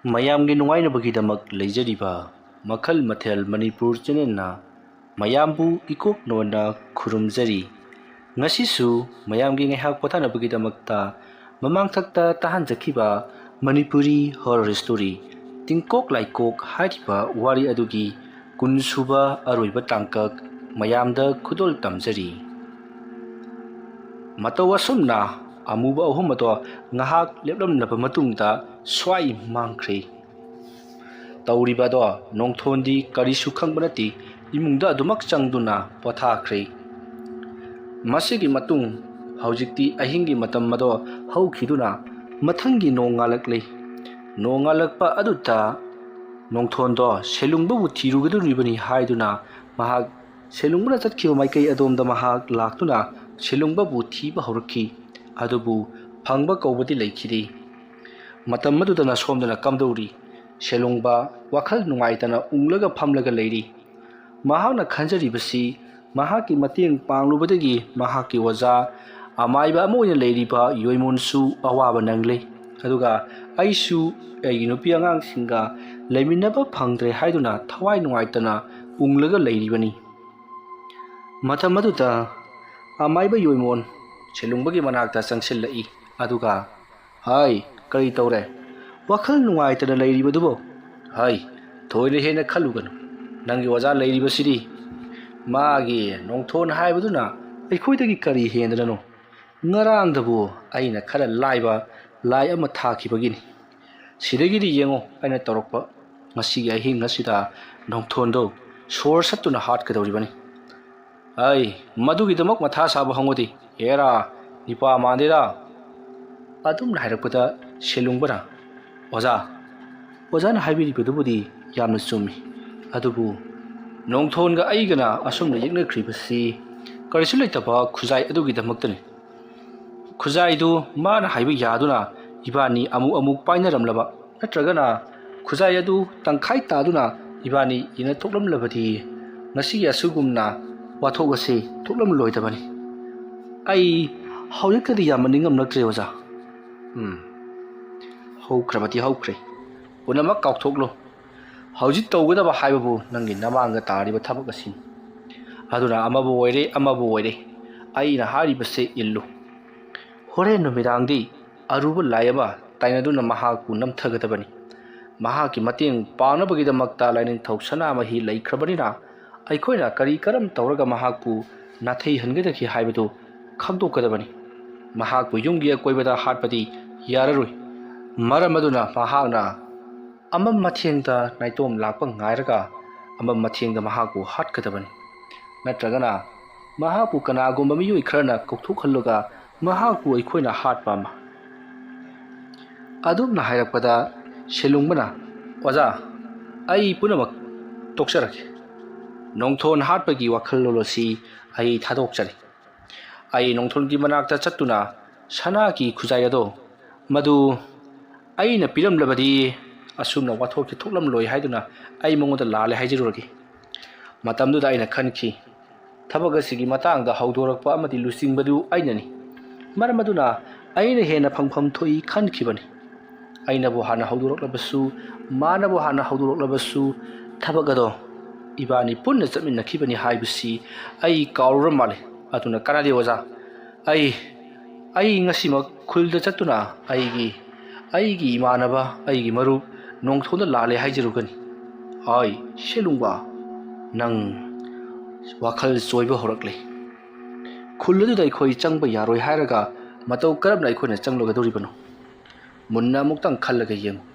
ꯃꯌꯥꯝꯒꯤ ꯅꯨꯡꯉꯥꯏꯅꯕꯒꯤꯗꯃꯛ ꯂꯩꯖꯔꯤꯕ ꯃꯈꯜ ꯃꯊꯦꯜ ꯃꯅꯤꯄꯨꯔ ꯆꯦꯅꯦꯜꯅ ꯃꯌꯥꯝꯕꯨ ꯏꯀꯣꯛꯅꯣꯅ ꯈꯨꯔꯨꯝꯖꯔꯤ꯫ ꯉꯁꯤꯁꯨ ꯃꯌꯥꯝꯒꯤ ꯉꯥꯏꯍꯥꯛ ꯄꯣꯊꯥꯅꯕꯒꯤꯗꯃꯛꯇ ꯃꯃꯥꯡꯊꯛꯇ ꯇꯥꯍꯟꯖꯈꯤꯕ ꯃꯅꯤꯄꯨꯔꯤ ꯍꯣꯔꯔ ꯁ꯭ꯇꯣꯔꯤ ꯇꯤꯡꯀꯣꯛ ꯂꯥꯏꯀꯣꯛ ꯍꯥꯏꯔꯤꯕ ꯋꯥꯔꯤ ꯑꯗꯨꯒꯤ 10ꯁꯨꯕ ꯑꯔꯣꯏꯕ ꯇꯥꯡꯀꯛ ꯃꯌꯥꯝꯗ ꯈꯨꯗꯣꯜ ꯇꯝꯖꯔꯤ꯫ ꯃꯇꯧ ꯑꯁꯨꯝꯅ ꯑꯃꯨꯕ ꯑꯍꯨꯝ ꯑꯗꯣ ꯉꯥꯏꯍꯥꯛ ꯂꯦꯞꯂꯝꯂꯕ ꯃꯇꯨꯡꯗ ꯁ꯭ꯋꯥꯏ ꯃꯥꯡꯈ꯭ꯔꯦ꯫ ꯇꯧꯔꯤꯕꯗꯣ ꯅꯣꯡꯊꯣꯟꯗꯤ ꯀꯔꯤꯁꯨ ꯈꯪꯕ ꯅꯠꯇꯦ, ꯏꯃꯨꯡꯗ ꯑꯗꯨꯃꯛ ꯆꯪꯗꯨꯅ ꯄꯣꯊꯥꯈ꯭ꯔꯦ꯫ ꯃꯁꯤꯒꯤ ꯃꯇꯨꯡ ꯍꯧꯖꯤꯛꯇꯤ ꯑꯍꯤꯡꯒꯤ ꯃꯇꯝ ꯑꯗꯣ ꯍꯧꯈꯤꯗꯨꯅ ꯃꯊꯪꯒꯤ ꯅꯣꯡ ꯉꯥꯜꯂꯛꯂꯦ꯫ ꯅꯣꯡ ꯉꯥꯜꯂꯛꯄ ꯑꯗꯨꯗ ꯅꯣꯡꯊꯣꯟꯗꯣ ꯁꯦꯂꯨꯡꯕꯕꯨ ꯊꯤꯔꯨꯒꯗꯧꯔꯤꯕꯅꯤ ꯍꯥꯏꯗꯨꯅ ꯃꯍꯥꯛ ꯁꯦꯂꯨꯡꯕꯅ ꯆꯠꯈꯤꯕ ꯃꯥꯏꯀꯩ ꯑꯗꯣꯝꯗ ꯃꯍꯥꯛ ꯂꯥꯛꯇꯨꯅ ꯁꯦꯂꯨꯡꯕꯕꯨ ꯊꯤꯕ ꯍꯧꯔꯛꯈꯤ꯫ ꯑꯗꯨꯕꯨ ꯐꯪꯕ ꯀꯧꯕꯗꯤ ꯂꯩꯈꯤꯗꯦ꯫ ꯃꯇꯝ ꯑꯗꯨꯗꯅ ꯁꯣꯝꯗꯅ ꯀꯝꯗꯧꯔꯤ? ꯁꯦꯂꯨꯡꯕ ꯋꯥꯈꯜ ꯅꯨꯡꯉꯥꯏꯇꯅ ꯎꯪꯂꯒ ꯐꯝꯂꯒ ꯂꯩꯔꯤ꯫ ꯃꯍꯥꯛꯅ ꯈꯟꯖꯔꯤꯕꯁꯤ ꯃꯍꯥꯛꯀꯤ ꯃꯇꯦꯡ ꯄꯥꯡꯂꯨꯕꯗꯒꯤ ꯃꯍꯥꯛꯀꯤ ꯑꯣꯖꯥ ꯑꯃꯥꯏꯕ ꯑꯃ ꯑꯣꯏꯅ ꯂꯩꯔꯤꯕ ꯌꯣꯏꯃꯣꯟꯁꯨ ꯑꯋꯥꯕ ꯅꯪꯂꯦ, ꯑꯗꯨꯒ ꯑꯩꯁꯨ ꯑꯩꯒꯤ ꯅꯨꯄꯤ ꯑꯉꯥꯡꯁꯤꯡꯒ ꯂꯩꯃꯤꯟꯅꯕ ꯐꯪꯗ꯭ꯔꯦ ꯍꯥꯏꯗꯨꯅ ꯊꯋꯥꯏ ꯅꯨꯡꯉꯥꯏꯇꯅ ꯎꯪꯂꯒ ꯂꯩꯔꯤꯕꯅꯤ꯫ ꯃꯇꯝ ꯑꯗꯨꯗ ꯑꯃꯥꯏꯕ ꯌꯣꯏꯃꯣꯟ ꯁꯦꯂꯨꯡꯕꯒꯤ ꯃꯅꯥꯛꯇ ꯆꯪꯁꯤꯜꯂꯛꯏ, ꯑꯗꯨꯒ "ꯍꯥꯏ, ꯀꯔꯤ ꯇꯧꯔꯦ? ꯋꯥꯈꯜ ꯅꯨꯡꯉꯥꯏꯇꯅ ꯂꯩꯔꯤꯕꯗꯨꯕꯣ? ꯍꯥꯏ, ꯊꯣꯏꯅ ꯍꯦꯟꯅ ꯈꯜꯂꯨꯒꯅꯨ, ꯅꯪꯒꯤ ꯑꯣꯖꯥ ꯂꯩꯔꯤꯕꯁꯤꯗꯤ ꯃꯥꯒꯤ ꯅꯣꯡꯊꯣꯟ ꯍꯥꯏꯕꯗꯨꯅ ꯑꯩꯈꯣꯏꯗꯒꯤ ꯀꯔꯤ ꯍꯦꯟꯗꯅꯅꯣ? ꯉꯔꯥꯡꯗꯕꯨ ꯑꯩꯅ ꯈꯔ ꯂꯥꯏꯕ ꯂꯥꯏ ꯑꯃ ꯊꯥꯈꯤꯕꯒꯤꯅꯤ꯫ ꯁꯤꯗꯒꯤꯗꯤ ꯌꯦꯡꯉꯣ ꯑꯩꯅ ꯇꯧꯔꯛꯄ, ꯉꯁꯤꯒꯤ ꯑꯍꯤꯡ ꯑꯁꯤꯗ ꯅꯣꯡꯊꯣꯟꯗꯣ ꯁꯣꯔ ꯁꯠꯇꯨꯅ ꯍꯥꯠꯀꯗꯧꯔꯤꯕꯅꯤ꯫ ꯑꯩ ꯃꯗꯨꯒꯤꯗꯃꯛ ꯃꯊꯥ ꯁꯥꯕ ꯍꯧꯅꯗꯦ, ꯍꯦꯔꯥ ꯅꯤꯄꯥ ꯃꯥꯟꯗꯦꯗ"꯫ ꯑꯗꯨꯝꯅ ꯍꯥꯏꯔꯛꯄꯗ ꯁꯦꯂꯨꯡꯕꯅ "ꯑꯣꯖꯥꯅ ꯍꯥꯏꯕꯤꯔꯤꯕꯗꯨꯕꯨꯗꯤ ꯌꯥꯝꯅ ꯆꯨꯝꯃꯤ, ꯑꯗꯨꯕꯨ ꯅꯣꯡꯊꯣꯟꯒ ꯑꯩꯒꯅ ꯑꯁꯨꯝꯅ ꯌꯦꯛꯅꯈ꯭ꯔꯤꯕꯁꯤ ꯀꯔꯤꯁꯨ ꯂꯩꯇꯕ ꯈꯨꯖꯥꯏ ꯑꯗꯨꯒꯤꯗꯃꯛꯇꯅꯤ꯫ ꯈꯨꯖꯥꯏꯗꯨ ꯃꯥꯅ ꯍꯥꯏꯕ ꯌꯥꯗꯨꯅ ꯏꯕꯥꯅꯤ ꯑꯃꯨꯛ ꯄꯥꯏꯅꯔꯝꯂꯕ, ꯅꯠꯇ꯭ꯔꯒꯅ ꯈꯨꯖꯥꯏ ꯑꯗꯨ ꯇꯪꯈꯥꯏ ꯇꯥꯗꯨꯅ ꯏꯕꯥꯅꯤ ꯌꯦꯟꯅꯊꯣꯛꯂꯝꯂꯕꯗꯤ ꯉꯁꯤꯒꯤ ꯑꯁꯤꯒꯨꯝꯅ ꯋꯥꯊꯣꯛ ꯑꯁꯤ ꯊꯣꯛꯂꯝꯂꯣꯏꯗꯕꯅꯤ꯫ ꯑꯩ ꯍꯧꯖꯤꯛꯇꯗꯤ ꯌꯥꯝꯅ ꯅꯤꯡꯉꯝꯂꯛꯇ꯭ꯔꯦ ꯑꯣꯖꯥ꯫ ꯍꯧꯈ꯭ꯔꯕꯗꯤ ꯍꯧꯈ꯭ꯔꯦ, ꯄꯨꯝꯅꯃꯛ ꯀꯥꯎꯊꯣꯛꯂꯣ꯫ ꯍꯧꯖꯤꯛ ꯇꯧꯒꯗꯕ ꯍꯥꯏꯕꯕꯨ ꯅꯪꯒꯤ ꯅꯃꯥꯡꯗ ꯇꯥꯔꯤꯕ ꯊꯕꯛ ꯑꯁꯤꯅꯤ꯫ ꯑꯗꯨꯅ ꯑꯃꯕꯨ ꯑꯣꯏꯔꯦ ꯑꯩꯅ ꯍꯥꯏꯔꯤꯕꯁꯦ ꯏꯜꯂꯨ꯫ ꯍꯣꯔꯦꯟ ꯅꯨꯃꯤꯗꯥꯡꯗꯤ ꯑꯔꯨꯕ ꯂꯥꯏ ꯑꯃ ꯇꯥꯏꯅꯗꯨꯅ ꯃꯍꯥꯛꯄꯨ ꯅꯝꯊꯒꯗꯕꯅꯤ꯫ ꯃꯍꯥꯛꯀꯤ ꯃꯇꯦꯡ ꯄꯥꯡꯅꯕꯒꯤꯗꯃꯛꯇ ꯂꯥꯏꯅꯤꯡꯊꯧ ꯁꯅꯥꯃꯍꯤ ꯂꯩꯈ꯭ꯔꯕꯅꯤꯅ ꯑꯩꯈꯣꯏꯅ ꯀꯔꯝ ꯇꯧꯔꯒ ꯃꯍꯥꯛꯄꯨ ꯅꯥꯊꯩꯍꯟꯒꯗꯒꯦ ꯍꯥꯏꯕꯗꯨ ꯈꯪꯗꯣꯛꯀꯗꯕꯅꯤ꯫ ꯃꯍꯥꯛꯄꯨ ꯌꯨꯝꯒꯤ ꯑꯀꯣꯏꯕꯗ ꯍꯥꯠꯄꯗꯤ ꯌꯥꯔꯔꯣꯏ꯫ ꯃꯔꯝ ꯑꯗꯨꯅ ꯃꯍꯥꯛꯅ ꯑꯃꯝ ꯃꯊꯦꯡꯗ ꯅꯥꯏꯇꯣꯝ ꯂꯥꯛꯄ ꯉꯥꯏꯔꯒ ꯑꯃꯝ ꯃꯊꯦꯡꯗ ꯃꯍꯥꯛꯄꯨ ꯍꯥꯠꯀꯗꯕꯅꯤ꯫ ꯅꯠꯇ꯭ꯔꯒꯅ ꯃꯍꯥꯛꯄꯨ ꯀꯅꯥꯒꯨꯝꯕ ꯃꯤꯑꯣꯏ ꯈꯔꯅ ꯀꯧꯊꯣꯛꯍꯜꯂꯒ ꯃꯍꯥꯛꯄꯨ ꯑꯩꯈꯣꯏꯅ ꯍꯥꯠꯄ ꯑꯃ꯫ ꯑꯗꯨꯝꯅ ꯍꯥꯏꯔꯛꯄꯗ ꯁꯦꯂꯨꯡꯕꯅ "ꯑꯣꯖꯥ, ꯑꯩ ꯄꯨꯝꯅꯃꯛ ꯇꯣꯛꯆꯔꯒꯦ꯫ ꯅꯣꯡꯊꯣꯟ ꯍꯥꯠꯄꯒꯤ ꯋꯥꯈꯜꯂꯣꯟ ꯑꯁꯤ ꯑꯩ ꯊꯥꯗꯣꯛꯆꯔꯦ꯫ ꯑꯩ ꯅꯣꯡꯊꯣꯟꯒꯤ ꯃꯅꯥꯛꯇ ꯆꯠꯇꯨꯅ ꯁꯅꯥꯒꯤ ꯈꯨꯖꯥꯏ ꯑꯗꯣ ꯃꯗꯨ ꯑꯩꯅ ꯄꯤꯔꯝꯂꯕꯗꯤ ꯑꯁꯨꯝꯅ ꯋꯥꯊꯣꯛꯁꯤ ꯊꯣꯛꯂꯝꯂꯣꯏ ꯍꯥꯏꯗꯨꯅ ꯑꯩ ꯃꯉꯣꯟꯗ ꯂꯥꯜꯂꯦ ꯍꯥꯏꯖꯔꯨꯔꯒꯦ꯫ ꯃꯇꯝꯗꯨꯗ ꯑꯩꯅ ꯈꯟꯈꯤ, ꯊꯕꯛ ꯑꯁꯤꯒꯤ ꯃꯇꯥꯡꯗ ꯍꯧꯗꯣꯔꯛꯄ ꯑꯃꯗꯤ ꯂꯨꯆꯤꯡꯕꯗꯨ ꯑꯩꯅꯅꯤ꯫ ꯃꯔꯝ ꯑꯗꯨꯅ ꯑꯩꯅ ꯍꯦꯟꯅ ꯐꯪꯐꯝ ꯊꯣꯛꯏ ꯈꯟꯈꯤꯕꯅꯤ꯫ ꯑꯩꯅꯕꯨ ꯍꯥꯟꯅ ꯍꯧꯗꯣꯔꯛꯂꯕꯁꯨ ꯃꯥꯅꯕꯨ ꯍꯥꯟꯅ ꯍꯧꯗꯣꯔꯛꯂꯕꯁꯨ ꯊꯕꯛ ꯑꯗꯣ ꯏꯕꯥꯅꯤ ꯄꯨꯟꯅ ꯆꯠꯃꯤꯟꯅꯈꯤꯕꯅꯤ ꯍꯥꯏꯕꯁꯤ ꯑꯩ ꯀꯥꯎꯔꯨꯔ ꯃꯥꯜꯂꯦ꯫ ꯑꯗꯨꯅ ꯀꯥꯟꯅꯗꯦ ꯑꯣꯖꯥ, ꯑꯩ ꯉꯁꯤꯃꯛ ꯈꯨꯜꯗ ꯆꯠꯇꯨꯅ ꯑꯩꯒꯤ ꯏꯃꯥꯟꯅꯕ, ꯑꯩꯒꯤ ꯃꯔꯨꯞ ꯅꯣꯡꯊꯣꯟꯗ ꯂꯥꯜꯂꯦ ꯍꯥꯏꯖꯔꯨꯒꯅꯤ꯫ ꯍꯥꯏ ꯁꯦꯂꯨꯡꯕ, ꯅꯪ ꯋꯥꯈꯜ ꯆꯣꯏꯕ ꯍꯧꯔꯛꯂꯦ꯫ ꯈꯨꯜ ꯑꯗꯨꯗ ꯑꯩꯈꯣꯏ ꯆꯪꯕ ꯌꯥꯔꯣꯏ ꯍꯥꯏꯔꯒ ꯃꯇꯧ ꯀꯔꯝꯅ ꯑꯩꯈꯣꯏꯅ ꯆꯪꯂꯒꯗꯧꯔꯤꯕꯅꯣ? ꯃꯨꯟꯅ ꯑꯃꯨꯛꯇꯪ ꯈꯜꯂꯒ ꯌꯦꯡꯉꯨ꯫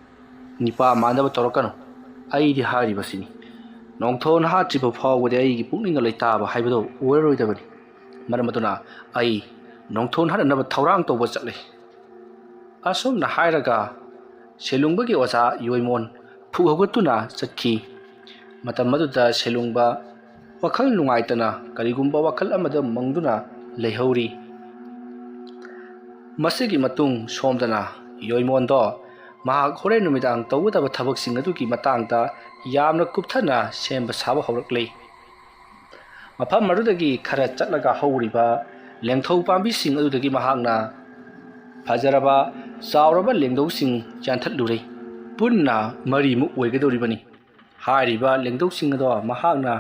ꯅꯤꯄꯥ ꯃꯥꯟꯗꯕ ꯇꯧꯔꯛꯀꯅꯨ꯫ ꯑꯩꯗꯤ ꯍꯥꯏꯔꯤꯕꯁꯤꯅꯤ, ꯅꯣꯡꯊꯣꯟ ꯍꯥꯠꯇ꯭ꯔꯤꯕ ꯐꯥꯎꯕꯗꯤ ꯑꯩꯒꯤ ꯄꯨꯛꯅꯤꯡ ꯂꯩꯇꯥꯕ ꯍꯥꯏꯕꯗꯣ ꯑꯣꯏꯔꯔꯣꯏꯗꯕꯅꯤ꯫ ꯃꯔꯝ ꯑꯗꯨꯅ ꯑꯩ ꯅꯣꯡꯊꯣꯟ ꯍꯥꯠꯅꯅꯕ ꯊꯧꯔꯥꯡ ꯇꯧꯕ ꯆꯠꯂꯦ꯫ ꯑꯁꯨꯝꯅ ꯍꯥꯏꯔꯒ ꯁꯦꯂꯨꯡꯕꯒꯤ ꯑꯣꯖꯥ ꯌꯣꯏꯃꯣꯟ ꯐꯨꯛ ꯍꯧꯒꯠꯇꯨꯅ ꯆꯠꯈꯤ꯫ ꯃꯇꯝ ꯑꯗꯨꯗ ꯁꯦꯂꯨꯡꯕ ꯋꯥꯈꯜ ꯅꯨꯡꯉꯥꯏꯇꯅ ꯀꯔꯤꯒꯨꯝꯕ ꯋꯥꯈꯜ ꯑꯃꯗ ꯃꯪꯗꯨꯅ ꯂꯩꯍꯧꯔꯤ꯫ ꯃꯁꯤꯒꯤ ꯃꯇꯨꯡ ꯁꯣꯝꯗꯅ ꯌꯣꯏꯃꯣꯟꯗꯣ ꯃꯍꯥꯛ ꯍꯣꯔꯦꯟ ꯅꯨꯃꯤꯗꯥꯡ ꯇꯧꯒꯗꯕ ꯊꯕꯛꯁꯤꯡ ꯑꯗꯨꯒꯤ ꯃꯇꯥꯡꯗ ꯌꯥꯝꯅ ꯀꯨꯞꯊꯅ ꯁꯦꯝꯕ ꯁꯥꯕ ꯍꯧꯔꯛꯂꯦ꯫ ꯃꯐꯝ ꯑꯗꯨꯗꯒꯤ ꯈꯔ ꯆꯠꯂꯒ ꯍꯧꯔꯤꯕ ꯂꯦꯡꯊꯧ ꯄꯥꯝꯕꯤꯁꯤꯡ ꯑꯗꯨꯗꯒꯤ ꯃꯍꯥꯛꯅ ꯐꯖꯔꯕ ꯆꯥꯎꯔꯕ ꯂꯦꯡꯗꯧꯁꯤꯡ ꯌꯥꯟꯊꯠꯂꯨꯔꯦ꯫ ꯄꯨꯟꯅ ꯃꯔꯤꯃꯨꯛ ꯑꯣꯏꯒꯗꯧꯔꯤꯕꯅꯤ꯫ ꯍꯥꯏꯔꯤꯕ ꯂꯦꯡꯗꯧꯁꯤꯡ ꯑꯗꯣ ꯃꯍꯥꯛꯅ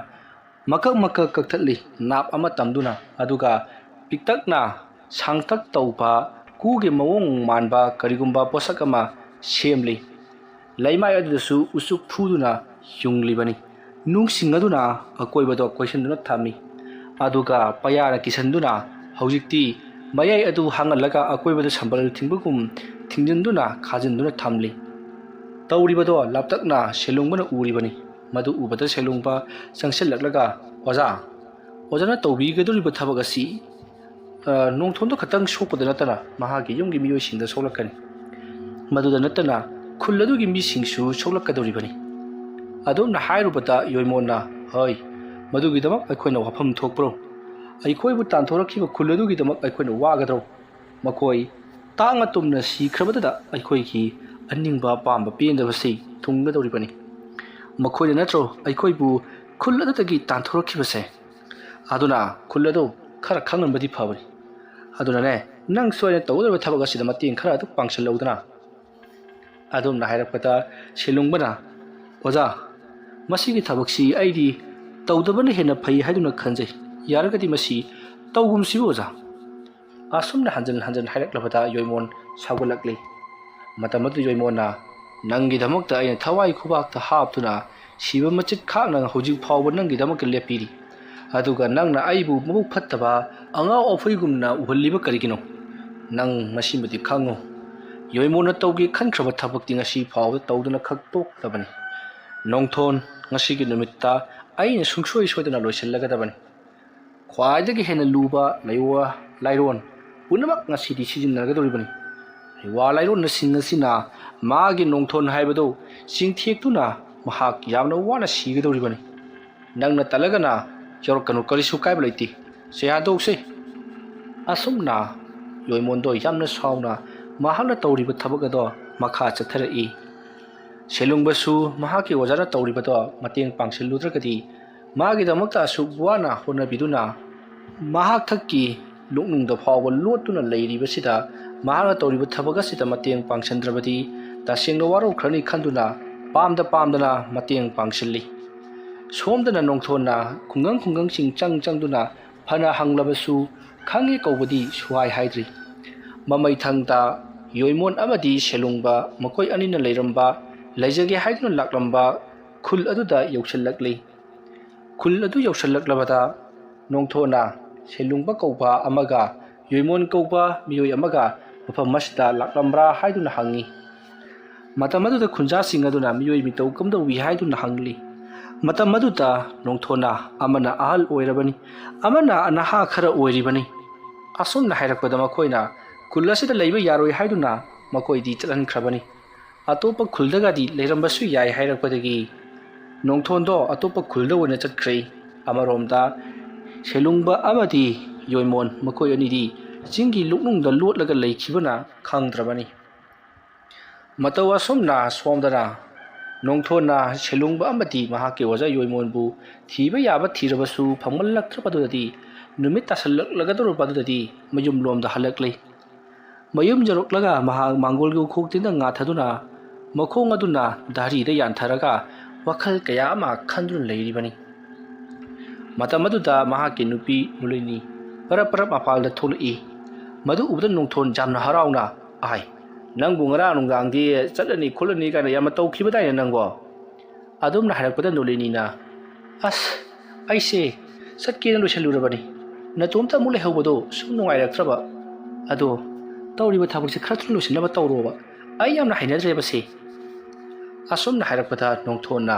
ꯃꯀꯛ ꯃꯀꯛ ꯀꯛꯊꯠꯂꯤ ꯅꯥꯞ ꯑꯃ ꯇꯝꯗꯨꯅ, ꯑꯗꯨꯒ ꯄꯤꯛꯇꯛꯅ ꯁꯥꯡꯇꯛ ꯇꯧꯕ ꯀꯨꯒꯤ ꯃꯑꯣꯡ ꯃꯥꯟꯕ ꯀꯔꯤꯒꯨꯝꯕ ꯄꯣꯠꯁꯛ ꯑꯃ ꯁꯦꯝꯂꯤ꯫ ꯂꯩꯃꯥꯏ ꯑꯗꯨꯗꯁꯨ ꯎꯆꯨꯛ ꯐꯨꯗꯨꯅ ꯌꯨꯡꯂꯤꯕꯅꯤ꯫ ꯅꯨꯡꯁꯤꯡ ꯑꯗꯨꯅ ꯑꯀꯣꯏꯕꯗꯣ ꯀꯣꯏꯁꯤꯟꯗꯨꯅ ꯊꯝꯃꯤ, ꯑꯗꯨꯒ ꯄꯩꯌꯥꯅ ꯀꯤꯁꯟꯗꯨꯅ ꯍꯧꯖꯤꯛꯇꯤ ꯃꯌꯥꯏ ꯑꯗꯨ ꯍꯥꯡꯍꯜꯂꯒ ꯑꯀꯣꯏꯕꯗ ꯁꯝꯕꯜ ꯊꯤꯡꯕꯒꯨꯝ ꯊꯤꯡꯖꯤꯟꯗꯨꯅ ꯈꯥꯖꯤꯟꯗꯨꯅ ꯊꯝꯂꯤ꯫ ꯇꯧꯔꯤꯕꯗꯣ ꯂꯥꯞꯇꯛꯅ ꯁꯦꯂꯨꯡꯕꯅ ꯎꯔꯤꯕꯅꯤ꯫ ꯃꯗꯨ ꯎꯕꯗ ꯁꯦꯂꯨꯡꯕ ꯆꯪꯁꯤꯜꯂꯛꯂꯒ, ꯑꯣꯖꯥꯅ ꯇꯧꯕꯤꯒꯗꯧꯔꯤꯕ ꯊꯕꯛ ꯑꯁꯤ ꯅꯣꯡꯊꯣꯟꯗꯣ ꯈꯛꯇꯪ ꯁꯣꯛꯄꯗ ꯅꯠꯇꯅ ꯃꯍꯥꯛꯀꯤ ꯌꯨꯝꯒꯤ ꯃꯤꯑꯣꯏꯁꯤꯡꯗ ꯁꯣꯛꯂꯛꯀꯅꯤ꯫ ꯃꯗꯨꯗ ꯅꯠꯇꯅ ꯈꯨꯜ ꯑꯗꯨꯒꯤ ꯃꯤꯁꯤꯡꯁꯨ ꯁꯣꯛꯂꯛꯀꯗꯧꯔꯤꯕꯅꯤ꯫ ꯑꯗꯣꯝꯅ ꯍꯥꯏꯔꯨꯕꯗ ꯌꯣꯏꯃꯣꯟꯅ, ꯍꯣꯏ, ꯃꯗꯨꯒꯤꯗꯃꯛ ꯑꯩꯈꯣꯏꯅ ꯋꯥꯐꯝ ꯊꯣꯛꯄ꯭ꯔꯣ? ꯑꯩꯈꯣꯏꯕꯨ ꯇꯥꯟꯊꯣꯔꯛꯈꯤꯕ ꯈꯨꯜ ꯑꯗꯨꯒꯤꯗꯃꯛ ꯑꯩꯈꯣꯏꯅ ꯋꯥꯒꯗ꯭ꯔꯣ? ꯃꯈꯣꯏ ꯇꯥꯡꯅ ꯇꯨꯝꯅ ꯁꯤꯈ꯭ꯔꯕꯗꯨꯗ ꯑꯩꯈꯣꯏꯒꯤ ꯑꯅꯤꯡꯕ ꯑꯄꯥꯝꯕ ꯄꯦꯟꯗꯕꯁꯤ ꯊꯨꯡꯒꯗꯧꯔꯤꯕꯅꯤ꯫ ꯃꯈꯣꯏꯅ ꯅꯠꯇ꯭ꯔꯣ ꯑꯩꯈꯣꯏꯕꯨ ꯈꯨꯜ ꯑꯗꯨꯗꯒꯤ ꯇꯥꯟꯊꯣꯔꯛꯈꯤꯕꯁꯦ? ꯑꯗꯨꯅ ꯈꯨꯜ ꯑꯗꯨ ꯈꯔ ꯈꯪꯍꯟꯕꯗꯤ ꯐꯕꯅꯤ꯫ ꯑꯗꯨꯅꯅꯦ, ꯅꯪꯁꯨ ꯑꯩꯅ ꯇꯧꯒꯗꯧꯔꯤꯕ ꯊꯕꯛ ꯑꯁꯤꯗ ꯃꯇꯦꯡ ꯈꯔ ꯑꯗꯨꯝ ꯄꯥꯡꯁꯤꯜꯂꯧꯗꯅ꯫ ꯑꯗꯣꯝꯅ ꯍꯥꯏꯔꯛꯄꯗ ꯁꯦꯂꯨꯡꯕꯅ, ꯑꯣꯖꯥ, ꯃꯁꯤꯒꯤ ꯊꯕꯛꯁꯤ ꯑꯩꯗꯤ ꯇꯧꯗꯕꯅ ꯍꯦꯟꯅ ꯐꯩ ꯍꯥꯏꯗꯨꯅ ꯈꯟꯖꯩ꯫ ꯌꯥꯔꯒꯗꯤ ꯃꯁꯤ ꯇꯧꯒꯨꯝꯁꯤꯕꯨ ꯑꯣꯖꯥ꯫ ꯑꯁꯨꯝꯅ ꯍꯟꯖꯤꯟ ꯍꯟꯖꯤꯟ ꯍꯥꯏꯔꯛꯂꯕꯗ ꯌꯣꯏꯃꯣꯟ ꯁꯥꯎꯒꯠꯂꯛꯂꯤ꯫ ꯃꯇꯝ ꯑꯗꯨ ꯌꯣꯏꯃꯣꯟꯅ, ꯅꯪꯒꯤꯗꯃꯛꯇ ꯑꯩꯅ ꯊꯋꯥꯏ ꯈꯨꯕꯥꯛꯇ ꯍꯥꯞꯇꯨꯅ ꯁꯤꯕ ꯃꯆꯤꯠ ꯈꯥꯛꯅ ꯍꯧꯖꯤꯛ ꯐꯥꯎꯕ ꯅꯪꯒꯤꯗꯃꯛꯇ ꯂꯦꯞꯄꯤꯔꯤ, ꯑꯗꯨꯒ ꯅꯪꯅ ꯑꯩꯕꯨ ꯃꯕꯨꯛ ꯐꯠꯇꯕ ꯑꯉꯥꯎ ꯑꯐꯩꯒꯨꯝꯅ ꯎꯍꯜꯂꯤꯕ ꯀꯔꯤꯒꯤꯅꯣ? ꯅꯪ ꯃꯁꯤꯃꯗꯤ ꯈꯪꯉꯨ, ꯌꯣꯏꯃꯣꯟꯅ ꯇꯧꯒꯦ ꯈꯟꯈ꯭ꯔꯕ ꯊꯕꯛꯇꯤ ꯉꯁꯤ ꯐꯥꯎꯕ ꯇꯧꯗꯨꯅ ꯈꯛ ꯇꯣꯛꯂꯕꯅꯤ꯫ ꯅꯣꯡꯊꯣꯟ, ꯉꯁꯤꯒꯤ ꯅꯨꯃꯤꯠꯇ ꯑꯩꯅ ꯁꯨꯡꯁꯣꯏ ꯁꯣꯏꯗꯅ ꯂꯣꯏꯁꯤꯜꯂꯒꯗꯕꯅꯤ꯫ ꯈ꯭ꯋꯥꯏꯗꯒꯤ ꯍꯦꯟꯅ ꯂꯨꯕ ꯂꯥꯏꯔꯣꯟ ꯄꯨꯝꯅꯃꯛ ꯉꯁꯤꯗꯤ ꯁꯤꯖꯤꯟꯅꯒꯗꯧꯔꯤꯕꯅꯤ꯫ ꯋꯥ ꯂꯥꯏꯔꯣꯟꯁꯤꯡ ꯑꯁꯤꯅ ꯃꯥꯒꯤ ꯅꯣꯡꯊꯣꯟ ꯍꯥꯏꯕꯗꯨ ꯆꯤꯡꯊꯦꯛꯇꯨꯅ ꯃꯍꯥꯛ ꯌꯥꯝꯅ ꯋꯥꯅ ꯁꯤꯒꯗꯧꯔꯤꯕꯅꯤ꯫ ꯅꯪꯅ ꯇꯜꯂꯒꯅ ꯌꯥꯎꯔꯛꯀꯅꯨ, ꯀꯔꯤꯁꯨ ꯀꯥꯏꯕ ꯂꯩꯇꯦ꯫ ꯁꯦ ꯍꯥꯠꯇꯣꯛꯁꯦ꯫ ꯑꯁꯨꯝꯅ ꯌꯣꯏꯃꯣꯟꯗꯣ ꯌꯥꯝꯅ ꯁꯥꯎꯅ ꯃꯍꯥꯛꯅ ꯇꯧꯔꯤꯕ ꯊꯕꯛ ꯑꯗꯣ ꯃꯈꯥ ꯆꯠꯊꯔꯛꯏ꯫ ꯁꯦꯂꯨꯡꯕꯁꯨ ꯃꯍꯥꯛꯀꯤ ꯑꯣꯖꯥꯅ ꯇꯧꯔꯤꯕꯗꯣ ꯃꯇꯦꯡ ꯄꯥꯡꯁꯤꯜꯂꯨꯗ꯭ꯔꯒꯗꯤ ꯃꯥꯒꯤꯗꯃꯛꯇ ꯑꯁꯨꯛ ꯋꯥꯅ ꯍꯣꯠꯅꯕꯤꯗꯨꯅ ꯃꯍꯥꯛ ꯊꯛꯀꯤ ꯂꯣꯛꯅꯨꯡꯗ ꯐꯥꯎꯕ ꯂꯣꯠꯇꯨꯅ ꯂꯩꯔꯤꯕꯁꯤꯗ ꯃꯍꯥꯛꯅ ꯇꯧꯔꯤꯕ ꯊꯕꯛ ꯑꯁꯤꯗ ꯃꯇꯦꯡ ꯄꯥꯡꯁꯤꯟꯗ꯭ꯔꯕꯗꯤ ꯇꯁꯦꯡꯅ ꯋꯥꯔꯧꯈ꯭ꯔꯅꯤ ꯈꯟꯗꯨꯅ ꯄꯥꯝꯗꯅ ꯃꯇꯦꯡ ꯄꯥꯡꯁꯤꯜꯂꯤ꯫ ꯁꯣꯝꯗꯅ ꯅꯣꯡꯊꯣꯟꯅ ꯈꯨꯡꯒꯪꯁꯤꯡ ꯆꯪꯗꯨꯅ ꯐꯅ ꯍꯪꯂꯕꯁꯨ ꯈꯪꯉꯦ ꯀꯧꯕꯗꯤ ꯁꯨꯍꯥꯏ ꯍꯥꯏꯗ꯭ꯔꯤ꯫ ꯃꯃꯩꯊꯪꯗ ꯌꯣꯏꯃꯣꯟ ꯑꯃꯗꯤ ꯁꯦꯂꯨꯡꯕ ꯃꯈꯣꯏ ꯑꯅꯤꯅ ꯂꯩꯖꯒꯦ ꯍꯥꯏꯗꯨꯅ ꯂꯥꯛꯂꯝꯕ ꯈꯨꯜ ꯑꯗꯨꯗ ꯌꯧꯁꯤꯜꯂꯛꯂꯤ꯫ ꯈꯨꯜ ꯑꯗꯨ ꯌꯧꯁꯤꯜꯂꯛꯂꯕꯗ ꯅꯣꯡꯊꯣꯟꯅ ꯁꯦꯂꯨꯡꯕ ꯀꯧꯕ ꯑꯃꯒ ꯌꯣꯏꯃꯣꯟ ꯀꯧꯕ ꯃꯤꯑꯣꯏ ꯑꯃꯒ ꯃꯐꯝ ꯑꯁꯤꯗ ꯂꯥꯛꯂꯝꯕ꯭ꯔꯥ ꯍꯥꯏꯗꯨꯅ ꯍꯪꯉꯤ꯫ ꯃꯇꯝ ꯑꯗꯨꯗ ꯈꯨꯟꯖꯥꯁꯤꯡ ꯑꯗꯨꯅ ꯃꯤꯑꯣꯏ ꯃꯤꯇꯧ ꯀꯝꯗꯧꯋꯤ ꯍꯥꯏꯗꯨꯅ ꯍꯪꯂꯤ꯫ ꯃꯇꯝ ꯑꯗꯨꯗ ꯅꯣꯡꯊꯣꯟꯅ ꯑꯃꯅ ꯑꯍꯜ ꯑꯣꯏꯔꯕꯅꯤ, ꯑꯃꯅ ꯅꯍꯥ ꯈꯔ ꯑꯣꯏꯔꯤꯕꯅꯤ꯫ ꯑꯁꯨꯝꯅ ꯍꯥꯏꯔꯛꯄꯗ ꯃꯈꯣꯏꯅ ꯈꯨꯜ ꯑꯁꯤꯗ ꯂꯩꯕ ꯌꯥꯔꯣꯏ ꯍꯥꯏꯗꯨꯅ ꯃꯈꯣꯏꯗꯤ ꯆꯠꯍꯟꯈ꯭ꯔꯕꯅꯤ꯫ ꯑꯇꯣꯞꯄ ꯈꯨꯜꯗꯒꯗꯤ ꯂꯩꯔꯝꯕꯁꯨ ꯌꯥꯏ ꯍꯥꯏꯔꯛꯄꯗꯒꯤ ꯅꯣꯡꯊꯣꯟꯗꯣ ꯑꯇꯣꯞꯄ ꯈꯨꯜꯗ ꯑꯣꯏꯅ ꯆꯠꯈ꯭ꯔꯦ꯫ ꯑꯃꯔꯣꯝꯗ ꯁꯦꯂꯨꯡꯕ ꯑꯃꯗꯤ ꯌꯣꯏꯃꯣꯟ ꯃꯈꯣꯏ ꯑꯅꯤꯗꯤ ꯆꯤꯡꯒꯤ ꯂꯣꯛꯅꯨꯡꯗ ꯂꯣꯠꯂꯒ ꯂꯩꯈꯤꯕꯅ ꯈꯪꯗ꯭ꯔꯕꯅꯤ꯫ ꯃꯇꯧ ꯑꯁꯨꯝꯅ ꯁꯣꯝꯗꯅ ꯅꯣꯡꯊꯣꯟꯅ ꯁꯦꯂꯨꯡꯕ ꯑꯃꯗꯤ ꯃꯍꯥꯛꯀꯤ ꯑꯣꯖꯥ ꯌꯣꯏꯃꯣꯟꯕꯨ ꯊꯤꯕ ꯌꯥꯕ ꯊꯤꯔꯕꯁꯨ ꯐꯪꯃꯜꯂꯛꯇ꯭ꯔꯕꯗꯨꯗꯗꯤ ꯅꯨꯃꯤꯠ ꯇꯥꯁꯜꯂꯛꯂꯒꯗꯧꯔꯕꯗꯨꯗꯗꯤ ꯃꯌꯨꯝꯂꯣꯝꯗ ꯍꯜꯂꯛꯂꯤ꯫ ꯃꯌꯨꯝ ꯌꯧꯔꯛꯂꯒ ꯃꯍꯥꯛ ꯃꯥꯡꯒꯣꯜꯒꯤ ꯎꯈꯣꯛꯇꯤꯟꯗ ꯉꯥꯊꯗꯨꯅ ꯃꯈꯣꯡ ꯑꯗꯨꯅ ꯙꯥꯔꯤꯗ ꯌꯥꯟꯊꯔꯒ ꯋꯥꯈꯜ ꯀꯌꯥ ꯑꯃ ꯈꯟꯗꯨꯅ ꯂꯩꯔꯤꯕꯅꯤ꯫ ꯃꯇꯝ ꯑꯗꯨꯗ ꯃꯍꯥꯛꯀꯤ ꯅꯨꯄꯤ ꯅꯨꯂꯤꯅꯤ ꯄꯔꯞ ꯃꯄꯥꯜꯗ ꯊꯣꯛꯂꯛꯏ꯫ ꯃꯗꯨ ꯎꯕꯗ ꯅꯣꯡꯊꯣꯟ ꯌꯥꯝꯅ ꯍꯔꯥꯎꯅ, ꯑꯥꯏ, ꯅꯪꯕꯨ ꯉꯔꯥꯡ ꯅꯨꯡꯗꯥꯡꯗꯤ ꯆꯠꯂꯅꯤ ꯈꯣꯠꯂꯅꯤ ꯀꯥꯏꯅ ꯌꯥꯝꯅ ꯇꯧꯈꯤꯕꯗꯥꯏꯅꯦ ꯅꯪꯕꯣ? ꯑꯗꯨꯝꯅ ꯍꯥꯏꯔꯛꯄꯗ ꯅꯨꯂꯤꯅꯤꯅ, ꯑꯁ, ꯑꯩꯁꯦ ꯆꯠꯀꯦꯅ ꯂꯣꯏꯁꯤꯜꯂꯨꯔꯕꯅꯤ, ꯅꯇꯣꯝꯇ ꯑꯃꯨꯛ ꯂꯩꯍꯧꯕꯗꯣ ꯁꯨꯝ ꯅꯨꯡꯉꯥꯏꯔꯛꯇ꯭ꯔꯕ꯫ ꯑꯗꯣ ꯇꯧꯔꯤꯕ ꯊꯕꯛꯁꯦ ꯈꯔ ꯊꯨꯅ ꯂꯣꯏꯁꯤꯟꯅꯕ ꯇꯧꯔꯣꯕ, ꯑꯩ ꯌꯥꯝꯅ ꯍꯩꯅꯗ꯭ꯔꯦꯕꯁꯦ꯫ ꯑꯁꯨꯝꯅ ꯍꯥꯏꯔꯛꯄꯗ ꯅꯣꯡꯊꯣꯟꯅ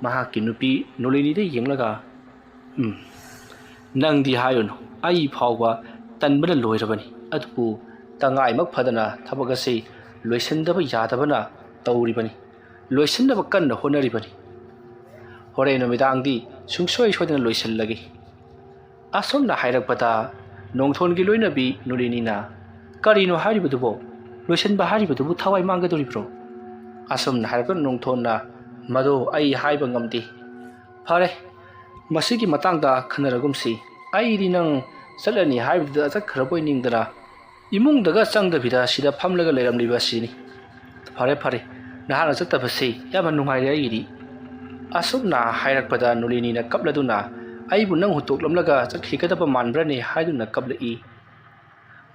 ꯃꯍꯥꯛꯀꯤ ꯅꯨꯄꯤ ꯅꯨꯂꯤꯅꯤꯗ ꯌꯦꯡꯂꯒ, ꯅꯪꯗꯤ ꯍꯥꯏꯔꯨꯅꯨ, ꯑꯩ ꯐꯥꯎꯕ ꯇꯟꯕꯅ ꯂꯣꯏꯔꯕꯅꯤ, ꯑꯗꯨꯕꯨ ꯇꯉꯥꯏꯃꯛ ꯐꯗꯅ ꯊꯕꯛ ꯑꯁꯤ ꯂꯣꯏꯁꯤꯟꯗꯕ ꯌꯥꯗꯕꯅ ꯇꯧꯔꯤꯕꯅꯤ, ꯂꯣꯏꯁꯤꯟꯅꯕ ꯀꯟꯅ ꯍꯣꯠꯅꯔꯤꯕꯅꯤ꯫ ꯍꯣꯔꯦꯟ ꯅꯨꯃꯤꯗꯥꯡꯗꯤ ꯁꯨꯡꯁꯣꯏ ꯁꯣꯏꯗꯅ ꯂꯣꯏꯁꯤꯜꯂꯒꯦ꯫ ꯑꯁꯨꯝꯅ ꯍꯥꯏꯔꯛꯄꯗ ꯅꯣꯡꯊꯣꯟꯒꯤ ꯂꯣꯏꯅꯕꯤ ꯅꯨꯂꯤꯅꯤꯅ, ꯀꯔꯤꯅꯣ ꯍꯥꯏꯔꯤꯕꯗꯨꯕꯣ? ꯂꯣꯏꯁꯤꯟꯕ ꯍꯥꯏꯔꯤꯕꯗꯨꯕꯨ ꯊꯋꯥꯏ ꯃꯥꯡꯒꯗꯧꯔꯤꯕ꯭ꯔꯣ? ꯑꯁꯨꯝꯅ ꯍꯥꯏꯔꯛꯄ ꯅꯣꯡꯊꯣꯟꯅ, ꯃꯗꯨ ꯑꯩ ꯍꯥꯏꯕ ꯉꯝꯗꯦ꯫ ꯐꯔꯦ, ꯃꯁꯤꯒꯤ ꯃꯇꯥꯡꯗ ꯈꯟꯅꯔꯒꯨꯝꯁꯤ꯫ ꯑꯩꯗꯤ ꯅꯪ ꯆꯠꯂꯅꯤ ꯍꯥꯏꯕꯗꯨꯗ ꯆꯠꯈ꯭ꯔꯕꯣꯏ ꯅꯤꯡꯗꯅ ꯏꯃꯨꯡꯗꯒ ꯆꯪꯗꯕꯤꯗ ꯁꯤꯗ ꯐꯝꯂꯒ ꯂꯩꯔꯝꯂꯤꯕ ꯑꯁꯤꯅꯤ꯫ ꯐꯔꯦ, ꯅꯍꯥꯛꯅ ꯆꯠꯇꯕꯁꯤ ꯌꯥꯝꯅ ꯅꯨꯡꯉꯥꯏꯔꯦ ꯑꯩꯒꯤꯗꯤ ꯑꯁꯨꯝꯅ ꯍꯥꯏꯔꯛꯄꯗ ꯅꯣꯂꯤꯅꯤꯅ ꯀꯞꯂꯗꯨꯅ ꯑꯩꯕꯨ ꯅꯪ ꯍꯨꯟꯇꯣꯛꯂꯝꯂꯒ ꯆꯠꯈꯤꯒꯗꯕ ꯃꯥꯟꯕ꯭ꯔꯅꯦ ꯍꯥꯏꯗꯨꯅ ꯀꯞꯂꯛꯏ꯫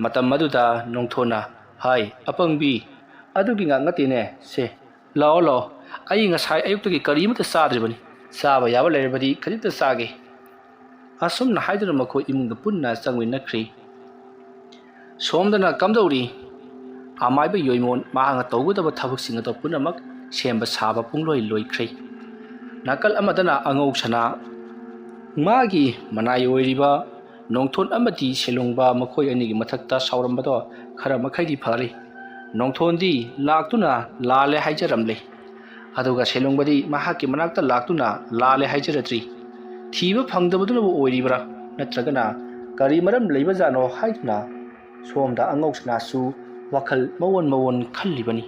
ꯃꯇꯝ ꯑꯗꯨꯗ ꯅꯣꯡꯊꯣꯟꯅ ꯍꯥꯏ ꯑꯄꯪꯕꯤ ꯑꯗꯨꯒꯤ ꯉꯥꯛ ꯅꯠꯇꯦꯅꯦ ꯁꯦ ꯂꯥꯛꯑꯣ ꯂꯥꯛꯑꯣ ꯑꯩ ꯉꯁꯥꯏ ꯑꯌꯨꯛꯇꯒꯤ ꯀꯔꯤꯃꯠꯇ ꯆꯥꯗ꯭ꯔꯤꯕꯅꯤ ꯆꯥꯕ ꯌꯥꯕ ꯂꯩꯔꯕꯗꯤ ꯈꯖꯤꯛꯇ ꯆꯥꯒꯦ꯫ ꯑꯁꯨꯝꯅ ꯍꯥꯏꯗꯨꯅ ꯃꯈꯣꯏ ꯏꯃꯨꯡꯗ ꯄꯨꯟꯅ ꯆꯪꯃꯤꯟꯅꯈ꯭ꯔꯤ꯫ ꯁꯣꯝꯗꯅ ꯀꯝꯗꯧꯔꯤ? ꯑꯃꯥꯏꯕ ꯌꯣꯏꯃꯣꯟ ꯃꯍꯥꯛꯅ ꯇꯧꯒꯗꯕ ꯊꯕꯛꯁꯤꯡ ꯑꯗꯨ ꯄꯨꯝꯅꯃꯛ ꯁꯦꯝꯕ ꯁꯥꯕ ꯄꯨꯡꯂꯣꯏ ꯂꯣꯏꯈ꯭ꯔꯦ꯫ ꯅꯥꯀꯜ ꯑꯃꯗꯅ ꯑꯉꯧꯁꯅꯥ ꯃꯥꯒꯤ ꯃꯅꯥꯏ ꯑꯣꯏꯔꯤꯕ ꯅꯣꯡꯊꯣꯟ ꯑꯃꯗꯤ ꯁꯦꯂꯨꯡꯕ ꯃꯈꯣꯏ ꯑꯅꯤꯒꯤ ꯃꯊꯛꯇ ꯁꯥꯎꯔꯝꯕꯗꯣ ꯈꯔ ꯃꯈꯩꯗꯤ ꯐꯔꯤ꯫ ꯅꯣꯡꯊꯣꯟꯗꯤ ꯂꯥꯛꯇꯨꯅ ꯂꯥꯜꯂꯦ ꯍꯥꯏꯖꯔꯝꯂꯦ ꯑꯗꯨꯒ ꯁꯦꯂꯨꯡꯕꯗꯤ ꯃꯍꯥꯛꯀꯤ ꯃꯅꯥꯛꯇ ꯂꯥꯛꯇꯨꯅ ꯂꯥꯜꯂꯦ ꯍꯥꯏꯖꯔꯗ꯭ꯔꯤ꯫ ꯊꯤꯕ ꯐꯪꯗꯕꯗꯨꯅꯕꯨ ꯑꯣꯏꯔꯤꯕ꯭ꯔꯥ ꯅꯠꯇ꯭ꯔꯒꯅ ꯀꯔꯤ ꯃꯔꯝ ꯂꯩꯕꯖꯥꯠꯅꯣ ꯍꯥꯏꯗꯨꯅ ꯁꯣꯝꯗ ꯑꯉꯧꯁꯅꯥꯁꯨ ꯋꯥꯈꯜ ꯃꯋꯣꯟ ꯈꯜꯂꯤꯕꯅꯤ꯫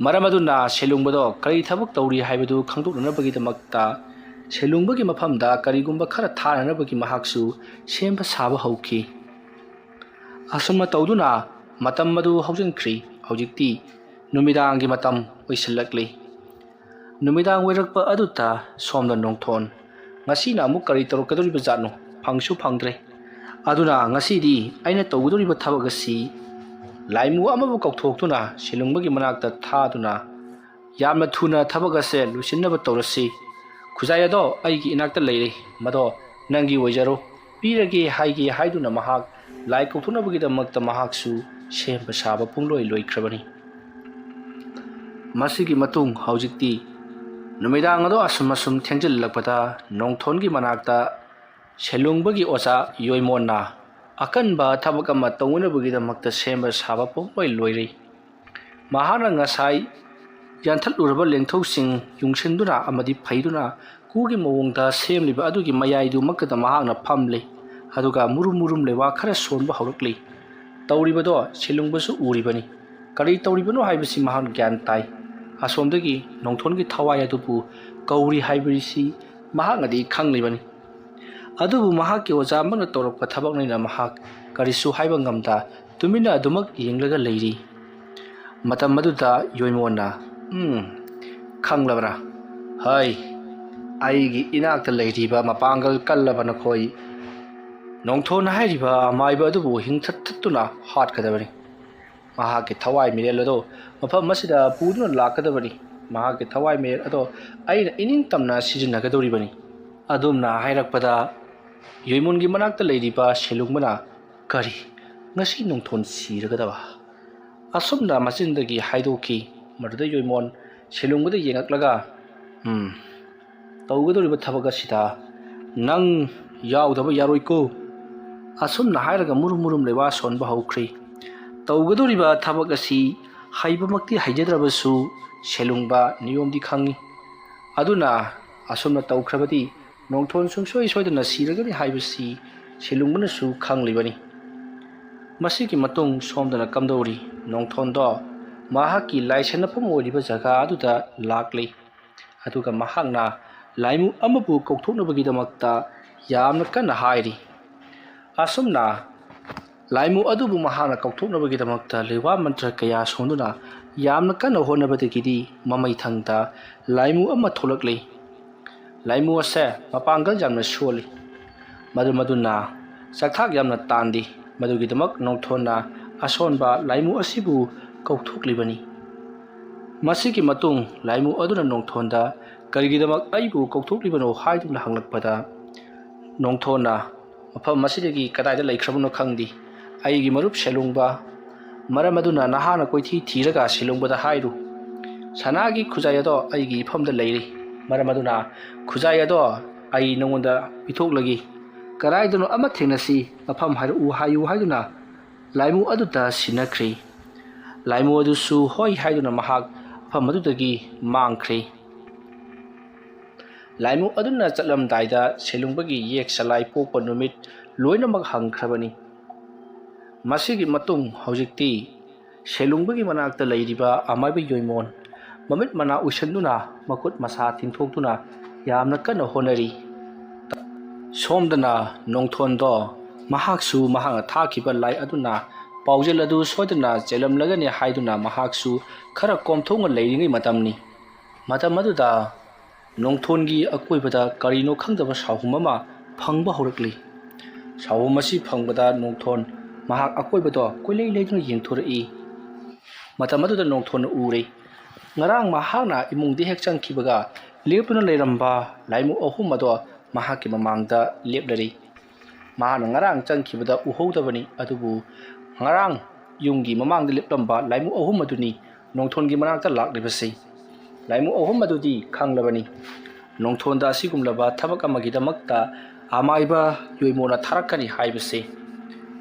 ꯃꯔꯝ ꯑꯗꯨꯅ ꯁꯦꯂꯨꯡꯕꯗꯣ ꯀꯔꯤ ꯊꯕꯛ ꯇꯧꯔꯤ ꯍꯥꯏꯕꯗꯨ ꯈꯪꯗꯣꯛꯅꯅꯕꯒꯤꯗꯃꯛꯇ ꯁꯦꯂꯨꯡꯕꯒꯤ ꯃꯐꯝꯗ ꯀꯔꯤꯒꯨꯝꯕ ꯈꯔ ꯊꯥꯅꯅꯕꯒꯤ ꯃꯍꯥꯛꯁꯨ ꯁꯦꯝꯕ ꯁꯥꯕ ꯍꯧꯈꯤ꯫ ꯑꯁꯨꯝꯅ ꯇꯧꯗꯨꯅ ꯃꯇꯝ ꯑꯗꯨ ꯍꯧꯖꯤꯟꯈ꯭ꯔꯤ꯫ ꯍꯧꯖꯤꯛꯇꯤ ꯅꯨꯃꯤꯗꯥꯡꯒꯤ ꯃꯇꯝ ꯑꯣꯏꯁꯤꯜꯂꯛꯂꯤ꯫ ꯅꯨꯃꯤꯗꯥꯡ ꯑꯣꯏꯔꯛꯄ ꯑꯗꯨꯗ ꯁꯣꯝꯗ ꯅꯣꯡꯊꯣꯟ ꯉꯁꯤꯅ ꯑꯃꯨꯛ ꯀꯔꯤ ꯇꯧꯔꯛꯀꯗꯧꯔꯤꯕꯖꯥꯠꯅꯣ ꯐꯪꯁꯨ ꯐꯪꯗ꯭ꯔꯦ ꯑꯗꯨꯅ ꯉꯁꯤꯗꯤ ꯑꯩꯅ ꯇꯧꯒꯗꯧꯔꯤꯕ ꯊꯕꯛ ꯑꯁꯤ ꯂꯥꯏꯃꯨ ꯑꯃꯕꯨ ꯀꯧꯊꯣꯛꯇꯨꯅ ꯁꯦꯂꯨꯡꯕꯒꯤ ꯃꯅꯥꯛꯇ ꯊꯥꯗꯨꯅ ꯌꯥꯝꯅ ꯊꯨꯅ ꯊꯕꯛ ꯑꯁꯦ ꯂꯣꯏꯁꯤꯟꯅꯕ ꯇꯧꯔꯁꯤ꯫ ꯈꯨꯖꯥꯏ ꯑꯗꯣ ꯑꯩꯒꯤ ꯏꯅꯥꯛꯇ ꯂꯩꯔꯦ ꯃꯗꯣ ꯅꯪꯒꯤ ꯑꯣꯏꯖꯔꯣ ꯄꯤꯔꯒꯦ ꯍꯥꯏꯒꯦ ꯍꯥꯏꯗꯨꯅ ꯃꯍꯥꯛ ꯂꯥꯏ ꯀꯧꯊꯣꯛꯅꯕꯒꯤꯗꯃꯛꯇ ꯃꯍꯥꯛꯁꯨ ꯁꯦꯝꯕ ꯁꯥꯕ ꯄꯨꯡꯂꯣꯏ ꯂꯣꯏꯈ꯭ꯔꯕꯅꯤ꯫ ꯃꯁꯤꯒꯤ ꯃꯇꯨꯡ ꯍꯧꯖꯤꯛꯇꯤ ꯅꯨꯃꯤꯗꯥꯡ ꯑꯗꯣ ꯑꯁꯨꯝ ꯊꯦꯡꯖꯤꯜꯂꯛꯄꯗ ꯅꯣꯡꯊꯣꯟꯒꯤ ꯃꯅꯥꯛꯇ ꯁꯦꯂꯨꯡꯕꯒꯤ ꯑꯣꯖꯥ ꯌꯣꯏꯃꯣꯟꯅ ꯑꯀꯟꯕ ꯊꯕꯛ ꯑꯃ ꯇꯧꯅꯕꯒꯤꯗꯃꯛꯇ ꯁꯦꯝꯕ ꯁꯥꯕ ꯄꯨꯡꯂꯣꯏ ꯂꯣꯏꯔꯤ꯫ ꯃꯍꯥꯛꯅ ꯉꯁꯥꯏ ꯌꯥꯟꯊꯠꯂꯨꯔꯕ ꯂꯦꯡꯊꯧꯁꯤꯡ ꯌꯨꯡꯁꯤꯟꯗꯨꯅ ꯑꯃꯗꯤ ꯐꯩꯗꯨꯅ ꯀꯨꯒꯤ ꯃꯑꯣꯡꯗ ꯁꯦꯝꯂꯤꯕ ꯑꯗꯨꯒꯤ ꯃꯌꯥꯏꯗꯨꯃꯛꯇꯗ ꯃꯍꯥꯛꯅ ꯐꯝꯂꯤ ꯑꯗꯨꯒ ꯃꯨꯔꯨꯝ ꯂꯩꯋꯥ ꯈꯔ ꯁꯣꯟꯕ ꯍꯧꯔꯛꯂꯤ꯫ ꯇꯧꯔꯤꯕꯗꯣ ꯁꯦꯂꯨꯡꯕꯁꯨ ꯎꯔꯤꯕꯅꯤ꯫ ꯀꯔꯤ ꯇꯧꯔꯤꯕꯅꯣ ꯍꯥꯏꯕꯁꯤ ꯃꯍꯥꯛ ꯒ꯭ꯌꯥꯟ ꯇꯥꯏ꯫ ꯑꯁꯣꯝꯗꯒꯤ ꯅꯣꯡꯊꯣꯟꯒꯤ ꯊꯋꯥꯏ ꯑꯗꯨꯕꯨ ꯀꯧꯔꯤ ꯍꯥꯏꯕꯁꯤ ꯃꯍꯥꯛꯅꯗꯤ ꯈꯪꯂꯤꯕꯅꯤ꯫ ꯑꯗꯨꯕꯨ ꯃꯍꯥꯛꯀꯤ ꯑꯣꯖꯥꯃꯛꯅ ꯇꯧꯔꯛꯄ ꯊꯕꯛꯅꯤꯅ ꯃꯍꯥꯛ ꯀꯔꯤꯁꯨ ꯍꯥꯏꯕ ꯉꯝꯗ ꯇꯨꯃꯤꯟꯅ ꯑꯗꯨꯃꯛ ꯌꯦꯡꯂꯒ ꯂꯩꯔꯤ꯫ ꯃꯇꯝ ꯑꯗꯨꯗ ꯌꯣꯏꯃꯣꯟꯅ ꯈꯪꯂꯕ꯭ꯔꯥ? ꯍꯩ ꯑꯩꯒꯤ ꯏꯅꯥꯛꯇ ꯂꯩꯔꯤꯕ ꯃꯄꯥꯡꯒꯜ ꯀꯜꯂꯕ ꯅꯈꯣꯏ ꯅꯣꯡꯊꯣꯟ ꯍꯥꯏꯔꯤꯕ ꯑꯃꯥꯏꯕ ꯑꯗꯨꯕꯨ ꯍꯤꯡꯊꯠꯇꯨꯅ ꯍꯥꯠꯀꯗꯕꯅꯤ꯫ ꯃꯍꯥꯛꯀꯤ ꯊꯋꯥꯏ ꯃꯤꯔꯦꯜ ꯑꯗꯣ ꯃꯐꯝ ꯑꯁꯤꯗ ꯄꯨꯗꯨꯅ ꯂꯥꯛꯀꯗꯕꯅꯤ꯫ ꯃꯍꯥꯛꯀꯤ ꯊꯋꯥꯏ ꯃꯤꯔꯦꯜ ꯑꯗꯣ ꯑꯩꯅ ꯏꯅꯤꯡꯇꯝꯅ ꯁꯤꯖꯤꯟꯅꯒꯗꯧꯔꯤꯕꯅꯤ꯫ ꯑꯗꯨꯝꯅ ꯍꯥꯏꯔꯛꯄꯗ ꯌꯣꯏꯃꯣꯟꯒꯤ ꯃꯅꯥꯛꯇ ꯂꯩꯔꯤꯕ ꯁꯦꯂꯨꯡꯕꯅ ꯀꯔꯤ ꯉꯁꯤ ꯅꯣꯡꯊꯣꯟ ꯁꯤꯔꯒꯗꯕ ꯑꯁꯨꯝꯅ ꯃꯆꯤꯟꯗꯒꯤ ꯍꯥꯏꯗꯣꯛꯈꯤ꯫ ꯃꯗꯨꯗ ꯌꯣꯏꯃꯣꯟ ꯁꯦꯂꯨꯡꯕꯗ ꯌꯦꯡꯉꯛꯂꯒ ꯇꯧꯒꯗꯧꯔꯤꯕ ꯊꯕꯛ ꯑꯁꯤꯗ ꯅꯪ ꯌꯥꯎꯗꯕ ꯌꯥꯔꯣꯏꯀꯣ ꯑꯁꯨꯝꯅ ꯍꯥꯏꯔꯒ ꯃꯨꯔꯨꯝ ꯂꯩꯋꯥ ꯁꯣꯟꯕ ꯍꯧꯈ꯭ꯔꯤ꯫ ꯇꯧꯒꯗꯧꯔꯤꯕ ꯊꯕꯛ ꯑꯁꯤ ꯍꯩꯕꯃꯛꯇꯤ ꯍꯩꯖꯗ꯭ꯔꯕꯁꯨ ꯁꯦꯂꯨꯡꯕ ꯅꯤꯌꯣꯝꯗꯤ ꯈꯪꯏ꯫ ꯑꯗꯨꯅ ꯑꯁꯨꯝꯅ ꯇꯧꯈ꯭ꯔꯕꯗꯤ ꯅꯣꯡꯊꯣꯟ ꯁꯨꯡꯁꯣꯏ ꯁꯣꯏꯗꯅ ꯁꯤꯔꯒꯅꯤ ꯍꯥꯏꯕꯁꯤ ꯁꯦꯂꯨꯡꯕꯅꯁꯨ ꯈꯪꯂꯤꯕꯅꯤ꯫ ꯃꯁꯤꯒꯤ ꯃꯇꯨꯡ ꯁꯣꯝꯗꯅ ꯀꯝꯗꯧꯔꯤ? ꯅꯣꯡꯊꯣꯟꯗꯣ ꯃꯍꯥꯛꯀꯤ ꯂꯥꯏꯁꯟꯅꯐꯝ ꯑꯣꯏꯔꯤꯕ ꯖꯒꯥ ꯑꯗꯨꯗ ꯂꯥꯛꯂꯤ ꯑꯗꯨꯒ ꯃꯍꯥꯛꯅ ꯂꯥꯏꯃꯨ ꯑꯃꯕꯨ ꯀꯧꯊꯣꯛꯅꯕꯒꯤꯗꯃꯛꯇ ꯌꯥꯝꯅ ꯀꯟꯅ ꯍꯥꯏꯔꯤ꯫ ꯑꯁꯨꯝꯅ ꯂꯥꯏꯃꯨ ꯑꯗꯨꯕꯨ ꯃꯍꯥꯛꯅ ꯀꯧꯊꯣꯛꯅꯕꯒꯤꯗꯃꯛꯇ ꯂꯩꯋꯥ ꯃꯟꯇ꯭ꯔ ꯀꯌꯥ ꯁꯣꯟꯗꯨꯅ ꯌꯥꯝꯅ ꯀꯟꯅ ꯍꯣꯠꯅꯕꯗꯒꯤꯗꯤ ꯃꯃꯩꯊꯪꯗ ꯂꯥꯏꯃꯨ ꯑꯃ ꯊꯣꯛꯂꯛꯂꯤ꯫ ꯂꯥꯏꯃꯨ ꯑꯁꯦ ꯃꯄꯥꯡꯒꯜ ꯌꯥꯝꯅ ꯁꯣꯜꯂꯤ ꯃꯗꯨꯅ ꯆꯥꯛꯊꯥꯛ ꯌꯥꯝꯅ ꯇꯥꯟꯗꯦ꯫ ꯃꯗꯨꯒꯤꯗꯃꯛ ꯅꯣꯡꯊꯣꯟꯅ ꯑꯁꯣꯟꯕ ꯂꯥꯏꯃꯨ ꯑꯁꯤꯕꯨ ꯀꯧꯊꯣꯛꯂꯤꯕꯅꯤ꯫ ꯃꯁꯤꯒꯤ ꯃꯇꯨꯡ ꯂꯥꯏꯃꯨ ꯑꯗꯨꯅ ꯅꯣꯡꯊꯣꯟꯗ ꯀꯔꯤꯒꯤꯗꯃꯛ ꯑꯩꯕꯨ ꯀꯧꯊꯣꯛꯂꯤꯕꯅꯣ ꯍꯥꯏꯗꯨꯅ ꯍꯪꯂꯛꯄꯗ ꯅꯣꯡꯊꯣꯟꯅ ꯃꯐꯝ ꯑꯁꯤꯗꯒꯤ ꯀꯗꯥꯏꯗ ꯂꯩꯈ꯭ꯔꯕꯅꯣ ꯈꯪꯗꯦ ꯑꯩꯒꯤ ꯃꯔꯨꯞ ꯁꯦꯂꯨꯡꯕ ꯃꯔꯝ ꯑꯗꯨꯅ ꯅꯍꯥꯛꯅ ꯀꯣꯏꯊꯤ ꯊꯤꯔꯒ ꯁꯦꯂꯨꯡꯕꯗ ꯍꯥꯏꯔꯨ ꯁꯅꯥꯒꯤ ꯈꯨꯖꯥꯏ ꯑꯗꯣ ꯑꯩꯒꯤ ꯏꯐꯝꯗ ꯂꯩꯔꯤ꯫ ꯃꯔꯝ ꯑꯗꯨꯅ ꯈꯨꯖꯥꯏ ꯑꯗꯣ ꯑꯩ ꯅꯉꯣꯟꯗ ꯄꯤꯊꯣꯛꯂꯒꯦ ꯀꯗꯥꯏꯗꯅꯣ ꯑꯃ ꯊꯦꯡꯅꯁꯤ ꯃꯐꯝ ꯍꯥꯏꯔꯛꯎ ꯍꯥꯏꯌꯨ ꯍꯥꯏꯗꯨꯅ ꯂꯥꯏꯃꯨ ꯑꯗꯨꯗ ꯁꯤꯟꯅꯈ꯭ꯔꯤ꯫ ꯂꯥꯏꯃꯨ ꯑꯗꯨꯁꯨ ꯍꯣꯏ ꯍꯥꯏꯗꯨꯅ ꯃꯍꯥꯛ ꯃꯐꯝ ꯑꯗꯨꯗꯒꯤ ꯃꯥꯡꯈ꯭ꯔꯤ꯫ ꯂꯥꯏꯃꯨ ꯑꯗꯨꯅ ꯆꯠꯂꯝꯗꯥꯏꯗ ꯁꯦꯂꯨꯡꯕꯒꯤ ꯌꯦꯛ ꯁꯂꯥꯏ ꯄꯣꯛꯄ ꯅꯨꯃꯤꯠ ꯂꯣꯏꯅꯃꯛ ꯍꯪꯈ꯭ꯔꯕꯅꯤ꯫ ꯃꯁꯤꯒꯤ ꯃꯇꯨꯡ ꯍꯧꯖꯤꯛꯇꯤ ꯁꯦꯂꯨꯡꯕꯒꯤ ꯃꯅꯥꯛꯇ ꯂꯩꯔꯤꯕ ꯑꯃꯥꯏꯕ ꯌꯣꯏꯃꯣꯟ ꯃꯃꯤꯠ ꯃꯅꯥ ꯎꯏꯁꯟꯗꯨꯅ ꯃꯈꯨꯠ ꯃꯁꯥ ꯇꯤꯡꯊꯣꯛꯇꯨꯅ ꯌꯥꯝꯅ ꯀꯟꯅ ꯍꯣꯠꯅꯔꯤ꯫ ꯁꯣꯝꯗꯅ ꯅꯣꯡꯊꯣꯟꯗꯣ ꯃꯍꯥꯛꯁꯨ ꯃꯍꯥꯛꯅ ꯊꯥꯈꯤꯕ ꯂꯥꯏ ꯑꯗꯨꯅ ꯄꯥꯎꯖꯦꯜ ꯑꯗꯨ ꯁꯣꯏꯗꯅ ꯆꯦꯜꯂꯝꯂꯒꯅꯤ ꯍꯥꯏꯗꯨꯅ ꯃꯍꯥꯛꯁꯨ ꯈꯔ ꯀꯣꯝꯊꯣꯛꯅ ꯂꯩꯔꯤꯉꯩ ꯃꯇꯝꯅꯤ꯫ ꯃꯇꯝ ꯑꯗꯨꯗ ꯅꯣꯡꯊꯣꯟꯒꯤ ꯑꯀꯣꯏꯕꯗ ꯀꯔꯤꯅꯣ ꯈꯪꯗꯕ ꯁꯥꯍꯨꯝ ꯑꯃ ꯐꯪꯕ ꯍꯧꯔꯛꯂꯤ꯫ ꯁꯥꯍꯨꯝ ꯑꯁꯤ ꯐꯪꯕꯗ ꯅꯣꯡꯊꯣꯟ ꯃꯍꯥꯛ ꯑꯀꯣꯏꯕꯗꯣ ꯀꯣꯏꯂꯩ ꯂꯩꯗꯨꯅ ꯌꯦꯡꯊꯣꯔꯛꯏ꯫ ꯃꯇꯝ ꯑꯗꯨꯗ ꯅꯣꯡꯊꯣꯟꯅ ꯎꯔꯦ ꯉꯔꯥꯡ ꯃꯍꯥꯛꯅ ꯏꯃꯨꯡꯗ ꯍꯦꯛ ꯆꯪꯈꯤꯕꯒ ꯂꯦꯞꯇꯨꯅ ꯂꯩꯔꯝꯕ ꯂꯥꯏꯃꯨ ꯑꯍꯨꯝ ꯑꯗꯣ ꯃꯍꯥꯛꯀꯤ ꯃꯃꯥꯡꯗ ꯂꯦꯞꯂꯔꯤ꯫ ꯃꯍꯥꯛꯅ ꯉꯔꯥꯡ ꯆꯪꯈꯤꯕꯗ ꯎꯍꯧꯗꯕꯅꯤ, ꯑꯗꯨꯕꯨ ꯉꯔꯥꯡ ꯌꯨꯝꯒꯤ ꯃꯃꯥꯡꯗ ꯂꯦꯞꯂꯝꯕ ꯂꯥꯏꯃꯨ ꯑꯍꯨꯝ ꯑꯗꯨꯅꯤ ꯅꯣꯡꯊꯣꯟꯒꯤ ꯃꯅꯥꯛꯇ ꯂꯥꯛꯂꯤꯕꯁꯤ꯫ ꯂꯥꯏꯃꯨ ꯑꯍꯨꯝ ꯑꯗꯨꯗꯤ ꯈꯪꯂꯕꯅꯤ ꯅꯣꯡꯊꯣꯟꯗ ꯑꯁꯤꯒꯨꯝꯂꯕ ꯊꯕꯛ ꯑꯃꯒꯤꯗꯃꯛꯇ ꯑꯃꯥꯏꯕ ꯌꯣꯏꯃꯣꯅ ꯊꯥꯔꯛꯀꯅꯤ ꯍꯥꯏꯕꯁꯤ꯫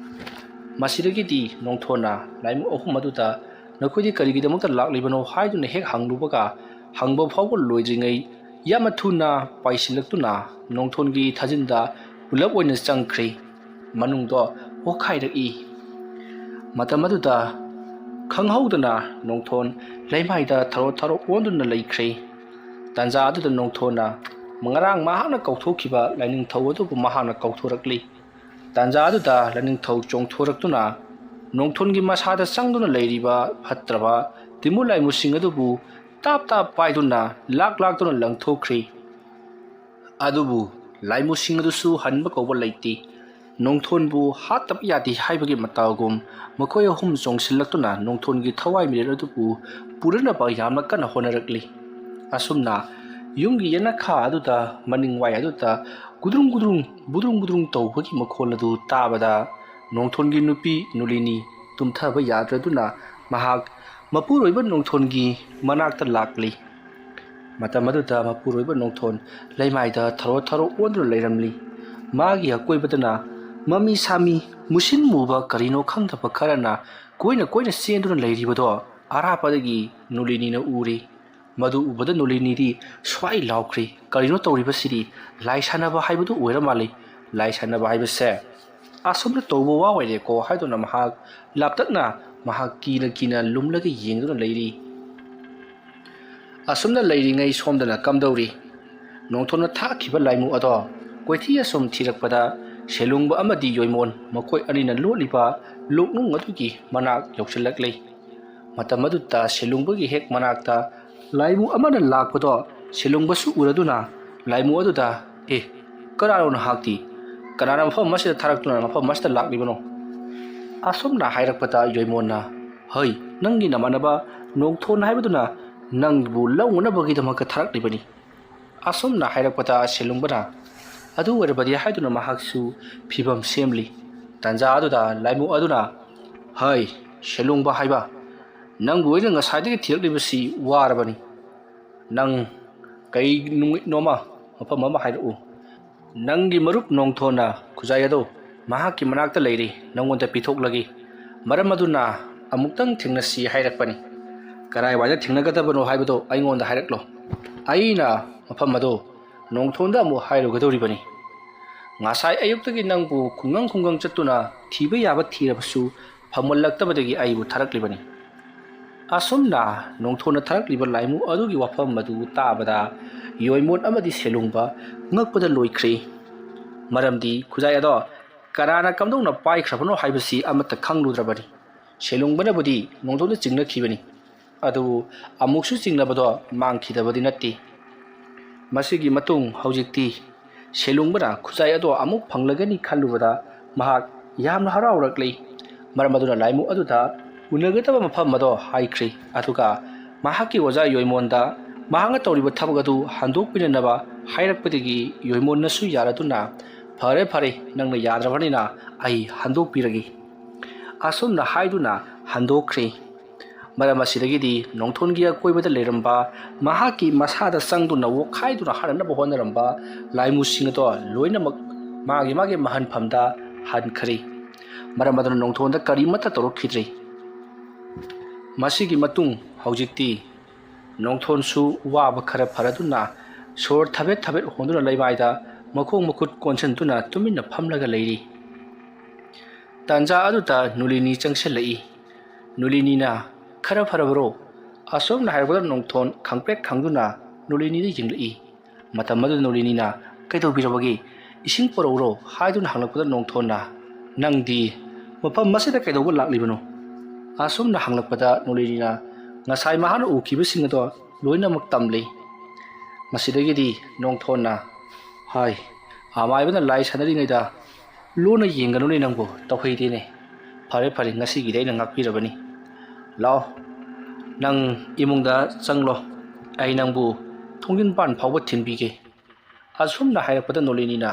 ꯃꯁꯤꯗꯒꯤꯗꯤ ꯅꯣꯡꯊꯣꯟꯅ ꯂꯥꯏꯃꯨ ꯑꯍꯨꯝ ꯑꯗꯨꯗ ꯅꯈꯣꯏꯗꯤ ꯀꯔꯤꯒꯤꯗꯃꯛꯇ ꯂꯥꯛꯂꯤꯕꯅꯣ ꯍꯥꯏꯗꯨꯅ ꯍꯦꯛ ꯍꯪꯂꯨꯕꯒ ꯍꯪꯕ ꯐꯥꯎꯕ ꯂꯣꯏꯗ꯭ꯔꯤꯉꯩ ꯌꯥꯝꯅ ꯊꯨꯅ ꯄꯥꯏꯁꯤꯜꯂꯛꯇꯨꯅ ꯅꯣꯡꯊꯣꯟꯒꯤ ꯊꯥꯖꯤꯟꯗ ꯄꯨꯂꯞ ꯑꯣꯏꯅ ꯆꯪꯈ꯭ꯔꯤ꯫ ꯃꯅꯨꯡꯗꯣ ꯑꯣꯠꯈꯥꯏꯔꯛꯏ꯫ ꯃꯇꯝ ꯑꯗꯨꯗ ꯈꯪꯍꯧꯗꯅ ꯅꯣꯡꯊꯣꯟ ꯂꯩꯃꯥꯏꯗ ꯊꯔꯣ ꯑꯣꯟꯗꯨꯅ ꯂꯩꯈ꯭ꯔꯦ꯫ ꯇꯥꯟꯖꯥ ꯑꯗꯨꯗ ꯅꯣꯡꯊꯣꯟꯅ ꯉꯔꯥꯡ ꯃꯍꯥꯛꯅ ꯀꯧꯊꯣꯛꯈꯤꯕ ꯂꯥꯏꯅꯤꯡꯊꯧ ꯑꯗꯨꯕꯨ ꯃꯍꯥꯛꯅ ꯀꯧꯊꯣꯔꯛꯂꯤ꯫ ꯇꯥꯟꯖꯥ ꯑꯗꯨꯗ ꯂꯥꯏꯅꯤꯡꯊꯧ ꯆꯣꯡꯊꯣꯔꯛꯇꯨꯅ ꯅꯣꯡꯊꯣꯟꯒꯤ ꯃꯁꯥꯗ ꯆꯪꯗꯨꯅ ꯂꯩꯔꯤꯕ ꯐꯠꯇ꯭ꯔꯕ ꯇꯤꯃꯨ ꯂꯥꯏꯃꯨꯁꯤꯡ ꯑꯗꯨꯕꯨ ꯇꯥꯞ ꯄꯥꯏꯗꯨꯅ ꯂꯥꯛꯇꯨꯅ ꯂꯪꯊꯣꯛꯈ꯭ꯔꯤ꯫ ꯑꯗꯨꯕꯨ ꯂꯥꯏꯃꯨꯁꯤꯡ ꯑꯗꯨꯁꯨ ꯍꯟꯕ ꯀꯧꯕ ꯂꯩꯇꯦ꯫ ꯅꯣꯡꯊꯣꯟꯕꯨ ꯍꯥꯠꯇꯕ ꯌꯥꯗꯦ ꯍꯥꯏꯕꯒꯤ ꯃꯇꯥꯒꯨꯝ ꯃꯈꯣꯏ ꯑꯍꯨꯝ ꯆꯣꯡꯁꯤꯜꯂꯛꯇꯨꯅ ꯅꯣꯡꯊꯣꯟꯒꯤ ꯊꯋꯥꯏ ꯃꯤꯔꯦꯜ ꯑꯗꯨꯕꯨ ꯄꯨꯔꯅꯕ ꯌꯥꯝꯅ ꯀꯟꯅ ꯍꯣꯠꯅꯔꯛꯂꯤ꯫ ꯑꯁꯨꯝꯅ ꯌꯨꯝꯒꯤ ꯌꯦꯅꯈꯥ ꯑꯗꯨꯗ ꯃꯅꯤꯡꯋꯥꯏ ꯑꯗꯨꯗ ꯒꯨꯗ꯭ꯔꯨꯡ ꯇꯧꯕꯒꯤ ꯃꯈꯣꯜ ꯑꯗꯨ ꯇꯥꯕꯗ ꯅꯣꯡꯊꯣꯟꯒꯤ ꯅꯨꯄꯤ ꯅꯨꯂꯤꯅꯤ ꯇꯨꯝꯊꯕ ꯌꯥꯗ꯭ꯔꯗꯨꯅ ꯃꯍꯥꯛ ꯃꯄꯨꯔꯣꯏꯕ ꯅꯣꯡꯊꯣꯟꯒꯤ ꯃꯅꯥꯛꯇ ꯂꯥꯛꯂꯤ꯫ ꯃꯇꯝ ꯑꯗꯨꯗ ꯃꯄꯨꯔꯣꯏꯕ ꯅꯣꯡꯊꯣꯟ ꯂꯩꯃꯥꯏꯗ ꯊꯔꯣ ꯑꯣꯟꯗꯨꯅ ꯂꯩꯔꯝꯂꯤ꯫ ꯃꯥꯒꯤ ꯑꯀꯣꯏꯕꯗꯅ ꯃꯃꯤ ꯁꯥꯃꯤ ꯃꯨꯁꯤꯟ ꯃꯨꯕ ꯀꯔꯤꯅꯣ ꯈꯪꯗꯕ ꯈꯔꯅ ꯀꯣꯏꯅ ꯆꯦꯟꯗꯨꯅ ꯂꯩꯔꯤꯕꯗꯣ ꯑꯔꯥꯞꯄꯗꯒꯤ ꯅꯨꯂꯤꯅꯤꯅ ꯎꯔꯤ꯫ ꯃꯗꯨ ꯎꯕꯗ ꯅꯨꯂꯤꯅꯤꯗꯤ ꯁ꯭ꯋꯥꯏ ꯂꯥꯎꯈ꯭ꯔꯤ, ꯀꯔꯤꯅꯣ ꯇꯧꯔꯤꯕꯁꯤꯗꯤ ꯂꯥꯏ ꯁꯥꯟꯅꯕ ꯍꯥꯏꯕꯗꯨ ꯑꯣꯏꯔ ꯃꯥꯜꯂꯤ꯫ ꯂꯥꯏ ꯁꯥꯟꯅꯕ ꯍꯥꯏꯕꯁꯦ ꯑꯁꯨꯝꯅ ꯇꯧꯕ ꯋꯥ ꯑꯣꯏꯔꯦꯀꯣ ꯍꯥꯏꯗꯨꯅ ꯃꯍꯥꯛ ꯂꯥꯞꯇꯛꯅ ꯃꯍꯥꯛ ꯀꯤꯅ ꯂꯨꯝꯂꯒ ꯌꯦꯡꯗꯨꯅ ꯂꯩꯔꯤ꯫ ꯑꯁꯨꯝꯅ ꯂꯩꯔꯤꯉꯩ ꯁꯣꯝꯗꯅ ꯀꯝꯗꯧꯔꯤ? ꯅꯣꯡꯊꯣꯟꯅ ꯊꯥꯈꯤꯕ ꯂꯥꯏꯃꯨ ꯑꯗꯣ ꯀꯣꯏꯊꯤ ꯑꯁꯨꯝ ꯊꯤꯔꯛꯄꯗ ꯁꯦꯂꯨꯡꯕ ꯑꯃꯗꯤ ꯌꯣꯏꯃꯣꯟ ꯃꯈꯣꯏ ꯑꯅꯤꯅ ꯂꯣꯠꯂꯤꯕ ꯂꯣꯛꯅꯨꯡ ꯑꯗꯨꯒꯤ ꯃꯅꯥꯛ ꯌꯧꯁꯤꯜꯂꯛꯂꯤ꯫ ꯃꯇꯝ ꯑꯗꯨꯗ ꯁꯦꯂꯨꯡꯕꯒꯤ ꯍꯦꯛ ꯃꯅꯥꯛꯇ ꯂꯥꯏꯃꯨ ꯑꯃꯅ ꯂꯥꯛꯄꯗꯣ ꯁꯦꯂꯨꯡꯕꯁꯨ ꯎꯔꯗꯨꯅ ꯂꯥꯏꯃꯨ ꯑꯗꯨꯗ ꯀꯅꯥꯅꯣ ꯅꯍꯥꯛꯇꯤ? ꯀꯅꯥꯅ ꯃꯐꯝ ꯑꯁꯤꯗ ꯊꯥꯔꯛꯇꯨꯅ ꯃꯐꯝ ꯑꯁꯤꯗ ꯂꯥꯛꯂꯤꯕꯅꯣ? ꯑꯁꯨꯝꯅ ꯍꯥꯏꯔꯛꯄꯗ ꯌꯣꯏꯃꯣꯟꯅ ꯍꯩ, ꯅꯪꯒꯤ ꯅꯃꯥꯟꯅꯕ ꯅꯣꯡꯊꯣꯟ ꯍꯥꯏꯕꯗꯨꯅ ꯅꯪꯕꯨ ꯂꯧꯅꯅꯕꯒꯤꯗꯃꯛꯇ ꯊꯥꯔꯛꯂꯤꯕꯅꯤ꯫ ꯑꯁꯨꯝꯅ ꯍꯥꯏꯔꯛꯄꯗ ꯁꯦꯂꯨꯡꯕꯅ ꯑꯗꯨ ꯑꯣꯏꯔꯕꯗꯤ ꯍꯥꯏꯗꯨꯅ ꯃꯍꯥꯛꯁꯨ ꯐꯤꯕꯝ ꯁꯦꯝꯂꯤ꯫ ꯇꯥꯟꯖꯥ ꯑꯗꯨꯗ ꯂꯥꯏꯃꯨ ꯑꯗꯨꯅ ꯍꯩ ꯁꯦꯂꯨꯡꯕ ꯍꯥꯏꯕ, ꯅꯪꯕꯨ ꯑꯩꯅ ꯉꯁꯥꯏꯗꯒꯤ ꯊꯤꯔꯛꯂꯤꯕꯁꯤ ꯋꯥꯔꯕꯅꯤ꯫ ꯅꯪ ꯀꯩ ꯅꯨꯃꯤꯠꯅꯣꯃ ꯃꯐꯝ ꯑꯃ ꯍꯥꯏꯔꯛꯎ꯫ ꯅꯪꯒꯤ ꯃꯔꯨꯞ ꯅꯣꯡꯊꯣꯟꯅ ꯈꯨꯖꯥꯏ ꯑꯗꯣ ꯃꯍꯥꯛꯀꯤ ꯃꯅꯥꯛꯇ ꯂꯩꯔꯤ, ꯅꯪꯉꯣꯟꯗ ꯄꯤꯊꯣꯛꯂꯒꯦ꯫ ꯃꯔꯝ ꯑꯗꯨꯅ ꯑꯃꯨꯛꯇꯪ ꯊꯦꯡꯅꯁꯤ ꯍꯥꯏꯔꯛꯄꯅꯤ꯫ ꯀꯔꯥꯏꯋꯥꯏꯗ ꯊꯦꯡꯅꯒꯗꯕꯅꯣ ꯍꯥꯏꯕꯗꯣ ꯑꯩꯉꯣꯟꯗ ꯍꯥꯏꯔꯛꯂꯣ꯫ ꯑꯩꯅ ꯃꯐꯝ ꯑꯗꯣ ꯅꯣꯡꯊꯣꯟꯗ ꯑꯃꯨꯛ ꯍꯥꯏꯔꯨꯒꯗꯧꯔꯤꯕꯅꯤ꯫ ꯉꯁꯥꯏ ꯑꯌꯨꯛꯇꯒꯤ ꯅꯪꯕꯨ ꯈꯨꯡꯒꯪ ꯆꯠꯇꯨꯅ ꯊꯤꯕ ꯌꯥꯕ ꯊꯤꯔꯕꯁꯨ ꯐꯪꯃꯜꯂꯛꯇꯕꯗꯒꯤ ꯑꯩꯕꯨ ꯊꯥꯔꯛꯂꯤꯕꯅꯤ꯫ ꯑꯁꯨꯝꯅ ꯅꯣꯡꯊꯣꯟꯅ ꯊꯥꯔꯛꯂꯤꯕ ꯂꯥꯏꯃꯨ ꯑꯗꯨꯒꯤ ꯋꯥꯐꯝ ꯑꯗꯨ ꯇꯥꯕꯗ ꯌꯣꯏꯃꯣꯟ ꯑꯃꯗꯤ ꯁꯦꯂꯨꯡꯕ ꯉꯛꯄꯗ ꯂꯣꯏꯈ꯭ꯔꯦ꯫ ꯃꯔꯝꯗꯤ ꯈꯨꯖꯥꯏ ꯑꯗꯣ ꯀꯅꯥꯅ ꯀꯝꯗꯧꯅ ꯄꯥꯏꯈ꯭ꯔꯕꯅꯣ ꯍꯥꯏꯕꯁꯤ ꯑꯃꯠꯇ ꯈꯪꯂꯨꯗ꯭ꯔꯕꯅꯤ꯫ ꯁꯦꯂꯨꯡꯕꯅꯕꯨꯗꯤ ꯅꯣꯡꯊꯣꯟꯗ ꯆꯤꯡꯅꯈꯤꯕꯅꯤ, ꯑꯗꯨꯕꯨ ꯑꯃꯨꯛꯁꯨ ꯆꯤꯡꯅꯕꯗꯣ ꯃꯥꯡꯈꯤꯗꯕꯗꯤ ꯅꯠꯇꯦ꯫ ꯃꯁꯤꯒꯤ ꯃꯇꯨꯡ ꯍꯧꯖꯤꯛꯇꯤ ꯁꯦꯂꯨꯡꯕꯅ ꯈꯨꯖꯥꯏ ꯑꯗꯣ ꯑꯃꯨꯛ ꯐꯪꯂꯒꯅꯤ ꯈꯜꯂꯨꯕꯗ ꯃꯍꯥꯛ ꯌꯥꯝꯅ ꯍꯔꯥꯎꯔꯛꯂꯤ꯫ ꯃꯔꯝ ꯑꯗꯨꯅ ꯂꯥꯏꯃꯨ ꯑꯗꯨꯗ ꯎꯅꯒꯗꯕ ꯃꯐꯝ ꯑꯗꯣ ꯍꯥꯏꯈ꯭ꯔꯤ꯫ ꯑꯗꯨꯒ ꯃꯍꯥꯛꯀꯤ ꯑꯣꯖꯥ ꯌꯣꯏꯃꯣꯟꯗ ꯃꯍꯥꯛꯅ ꯇꯧꯔꯤꯕ ꯊꯕꯛ ꯑꯗꯨ ꯍꯟꯗꯣꯛꯄꯤꯅꯅꯕ ꯍꯥꯏꯔꯛꯄꯗꯒꯤ ꯌꯣꯏꯃꯣꯟꯅꯁꯨ ꯌꯥꯔꯗꯨꯅ ꯐꯔꯦ ꯅꯪꯅ ꯌꯥꯗ꯭ꯔꯕꯅꯤꯅ ꯑꯩ ꯍꯟꯗꯣꯛꯄꯤꯔꯒꯦ ꯑꯁꯨꯝꯅ ꯍꯥꯏꯗꯨꯅ ꯍꯟꯗꯣꯛꯈ꯭ꯔꯦ꯫ ꯃꯔꯝ ꯑꯁꯤꯗꯒꯤꯗꯤ ꯅꯣꯡꯊꯣꯟꯒꯤ ꯑꯀꯣꯏꯕꯗ ꯂꯩꯔꯝꯕ ꯃꯍꯥꯛꯀꯤ ꯃꯁꯥꯗ ꯆꯪꯗꯨꯅ ꯋꯣꯛꯈꯥꯏꯗꯨꯅ ꯍꯥꯠꯅꯅꯕ ꯍꯣꯠꯅꯔꯝꯕ ꯂꯥꯏꯃꯨꯁꯤꯡ ꯑꯗꯣ ꯂꯣꯏꯅꯃꯛ ꯃꯥꯒꯤ ꯃꯍꯟꯐꯝꯗ ꯍꯟꯈ꯭ꯔꯦ꯫ ꯃꯔꯝ ꯑꯗꯨꯅ ꯅꯣꯡꯊꯣꯟꯗ ꯀꯔꯤꯃꯠꯇ ꯇꯧꯔꯛꯈꯤꯗ꯭ꯔꯦ꯫ ꯃꯁꯤꯒꯤ ꯃꯇꯨꯡ ꯍꯧꯖꯤꯛꯇꯤ ꯅꯣꯡꯊꯣꯟꯁꯨ ꯋꯥꯕ ꯈꯔ ꯐꯔꯗꯨꯅ ꯁꯣꯔ ꯊꯕꯦꯠ ꯍꯣꯟꯗꯨꯅ ꯂꯩꯃꯥꯏꯗ ꯃꯈꯣꯡ ꯃꯈꯨꯠ ꯀꯣꯟꯁꯤꯟꯗꯨꯅ ꯇꯨꯃꯤꯟꯅ ꯐꯝꯂꯒ ꯂꯩꯔꯤ꯫ ꯇꯥꯟꯖꯥ ꯑꯗꯨꯗ ꯅꯨꯂꯤꯅꯤ ꯆꯪꯁꯤꯜꯂꯛꯏ꯫ ꯅꯨꯂꯤꯅꯤꯅ ꯈꯔ ꯐꯔꯕꯔꯣ? ꯑꯁꯨꯝꯅ ꯍꯥꯏꯔꯛꯄꯗ ꯅꯣꯡꯊꯣꯟ ꯈꯪꯄ꯭ꯔꯦꯛ ꯈꯪꯗꯨꯅ ꯅꯨꯂꯤꯅꯤꯗ ꯌꯦꯡꯂꯛꯏ꯫ ꯃꯇꯝ ꯑꯗꯨꯗ ꯅꯨꯂꯤꯅꯤꯅ ꯀꯩꯗꯧꯕꯤꯔꯕꯒꯦ, ꯏꯁꯤꯡ ꯄꯨꯔꯛꯎꯔꯣ ꯍꯥꯏꯗꯨꯅ ꯍꯪꯂꯛꯄꯗ ꯅꯣꯡꯊꯣꯟꯅ ꯅꯪꯗꯤ ꯃꯐꯝ ꯃꯁꯤꯗ ꯀꯩꯗꯧꯕ ꯂꯥꯛꯂꯤꯕꯅꯣ? ꯑꯁꯨꯝꯅ ꯍꯪꯂꯛꯄꯗ ꯅꯣꯂꯤꯅꯤꯅ ꯉꯁꯥꯏ ꯃꯍꯥꯛꯅ ꯎꯈꯤꯕꯁꯤꯡ ꯑꯗꯣ ꯂꯣꯏꯅꯃꯛ ꯇꯝꯂꯤ꯫ ꯃꯁꯤꯗꯒꯤꯗꯤ ꯅꯣꯡꯊꯣꯟꯅ ꯍꯥꯏ, ꯑꯃꯥꯏꯕꯅ ꯂꯥꯏ ꯁꯥꯟꯅꯔꯤꯉꯩꯗ ꯂꯣꯟꯅ ꯌꯦꯡꯒꯅꯨꯅꯦ ꯅꯪꯕꯨ, ꯇꯧꯍꯩꯗꯦꯅꯦ꯫ ꯐꯔꯦ ꯐꯔꯦ, ꯉꯁꯤꯒꯤꯗꯤ ꯑꯩꯅ ꯉꯥꯛꯄꯤꯔꯕꯅꯤ꯫ ꯂꯥꯛꯑꯣ, ꯅꯪ ꯏꯃꯨꯡꯗ ꯆꯪꯂꯣ, ꯑꯩ ꯅꯪꯕꯨ ꯊꯣꯡꯖꯤꯟꯄꯥꯟ ꯐꯥꯎꯕ ꯊꯤꯟꯕꯤꯒꯦ꯫ ꯑꯁꯨꯝꯅ ꯍꯥꯏꯔꯛꯄꯗ ꯅꯣꯂꯤꯅꯤꯅ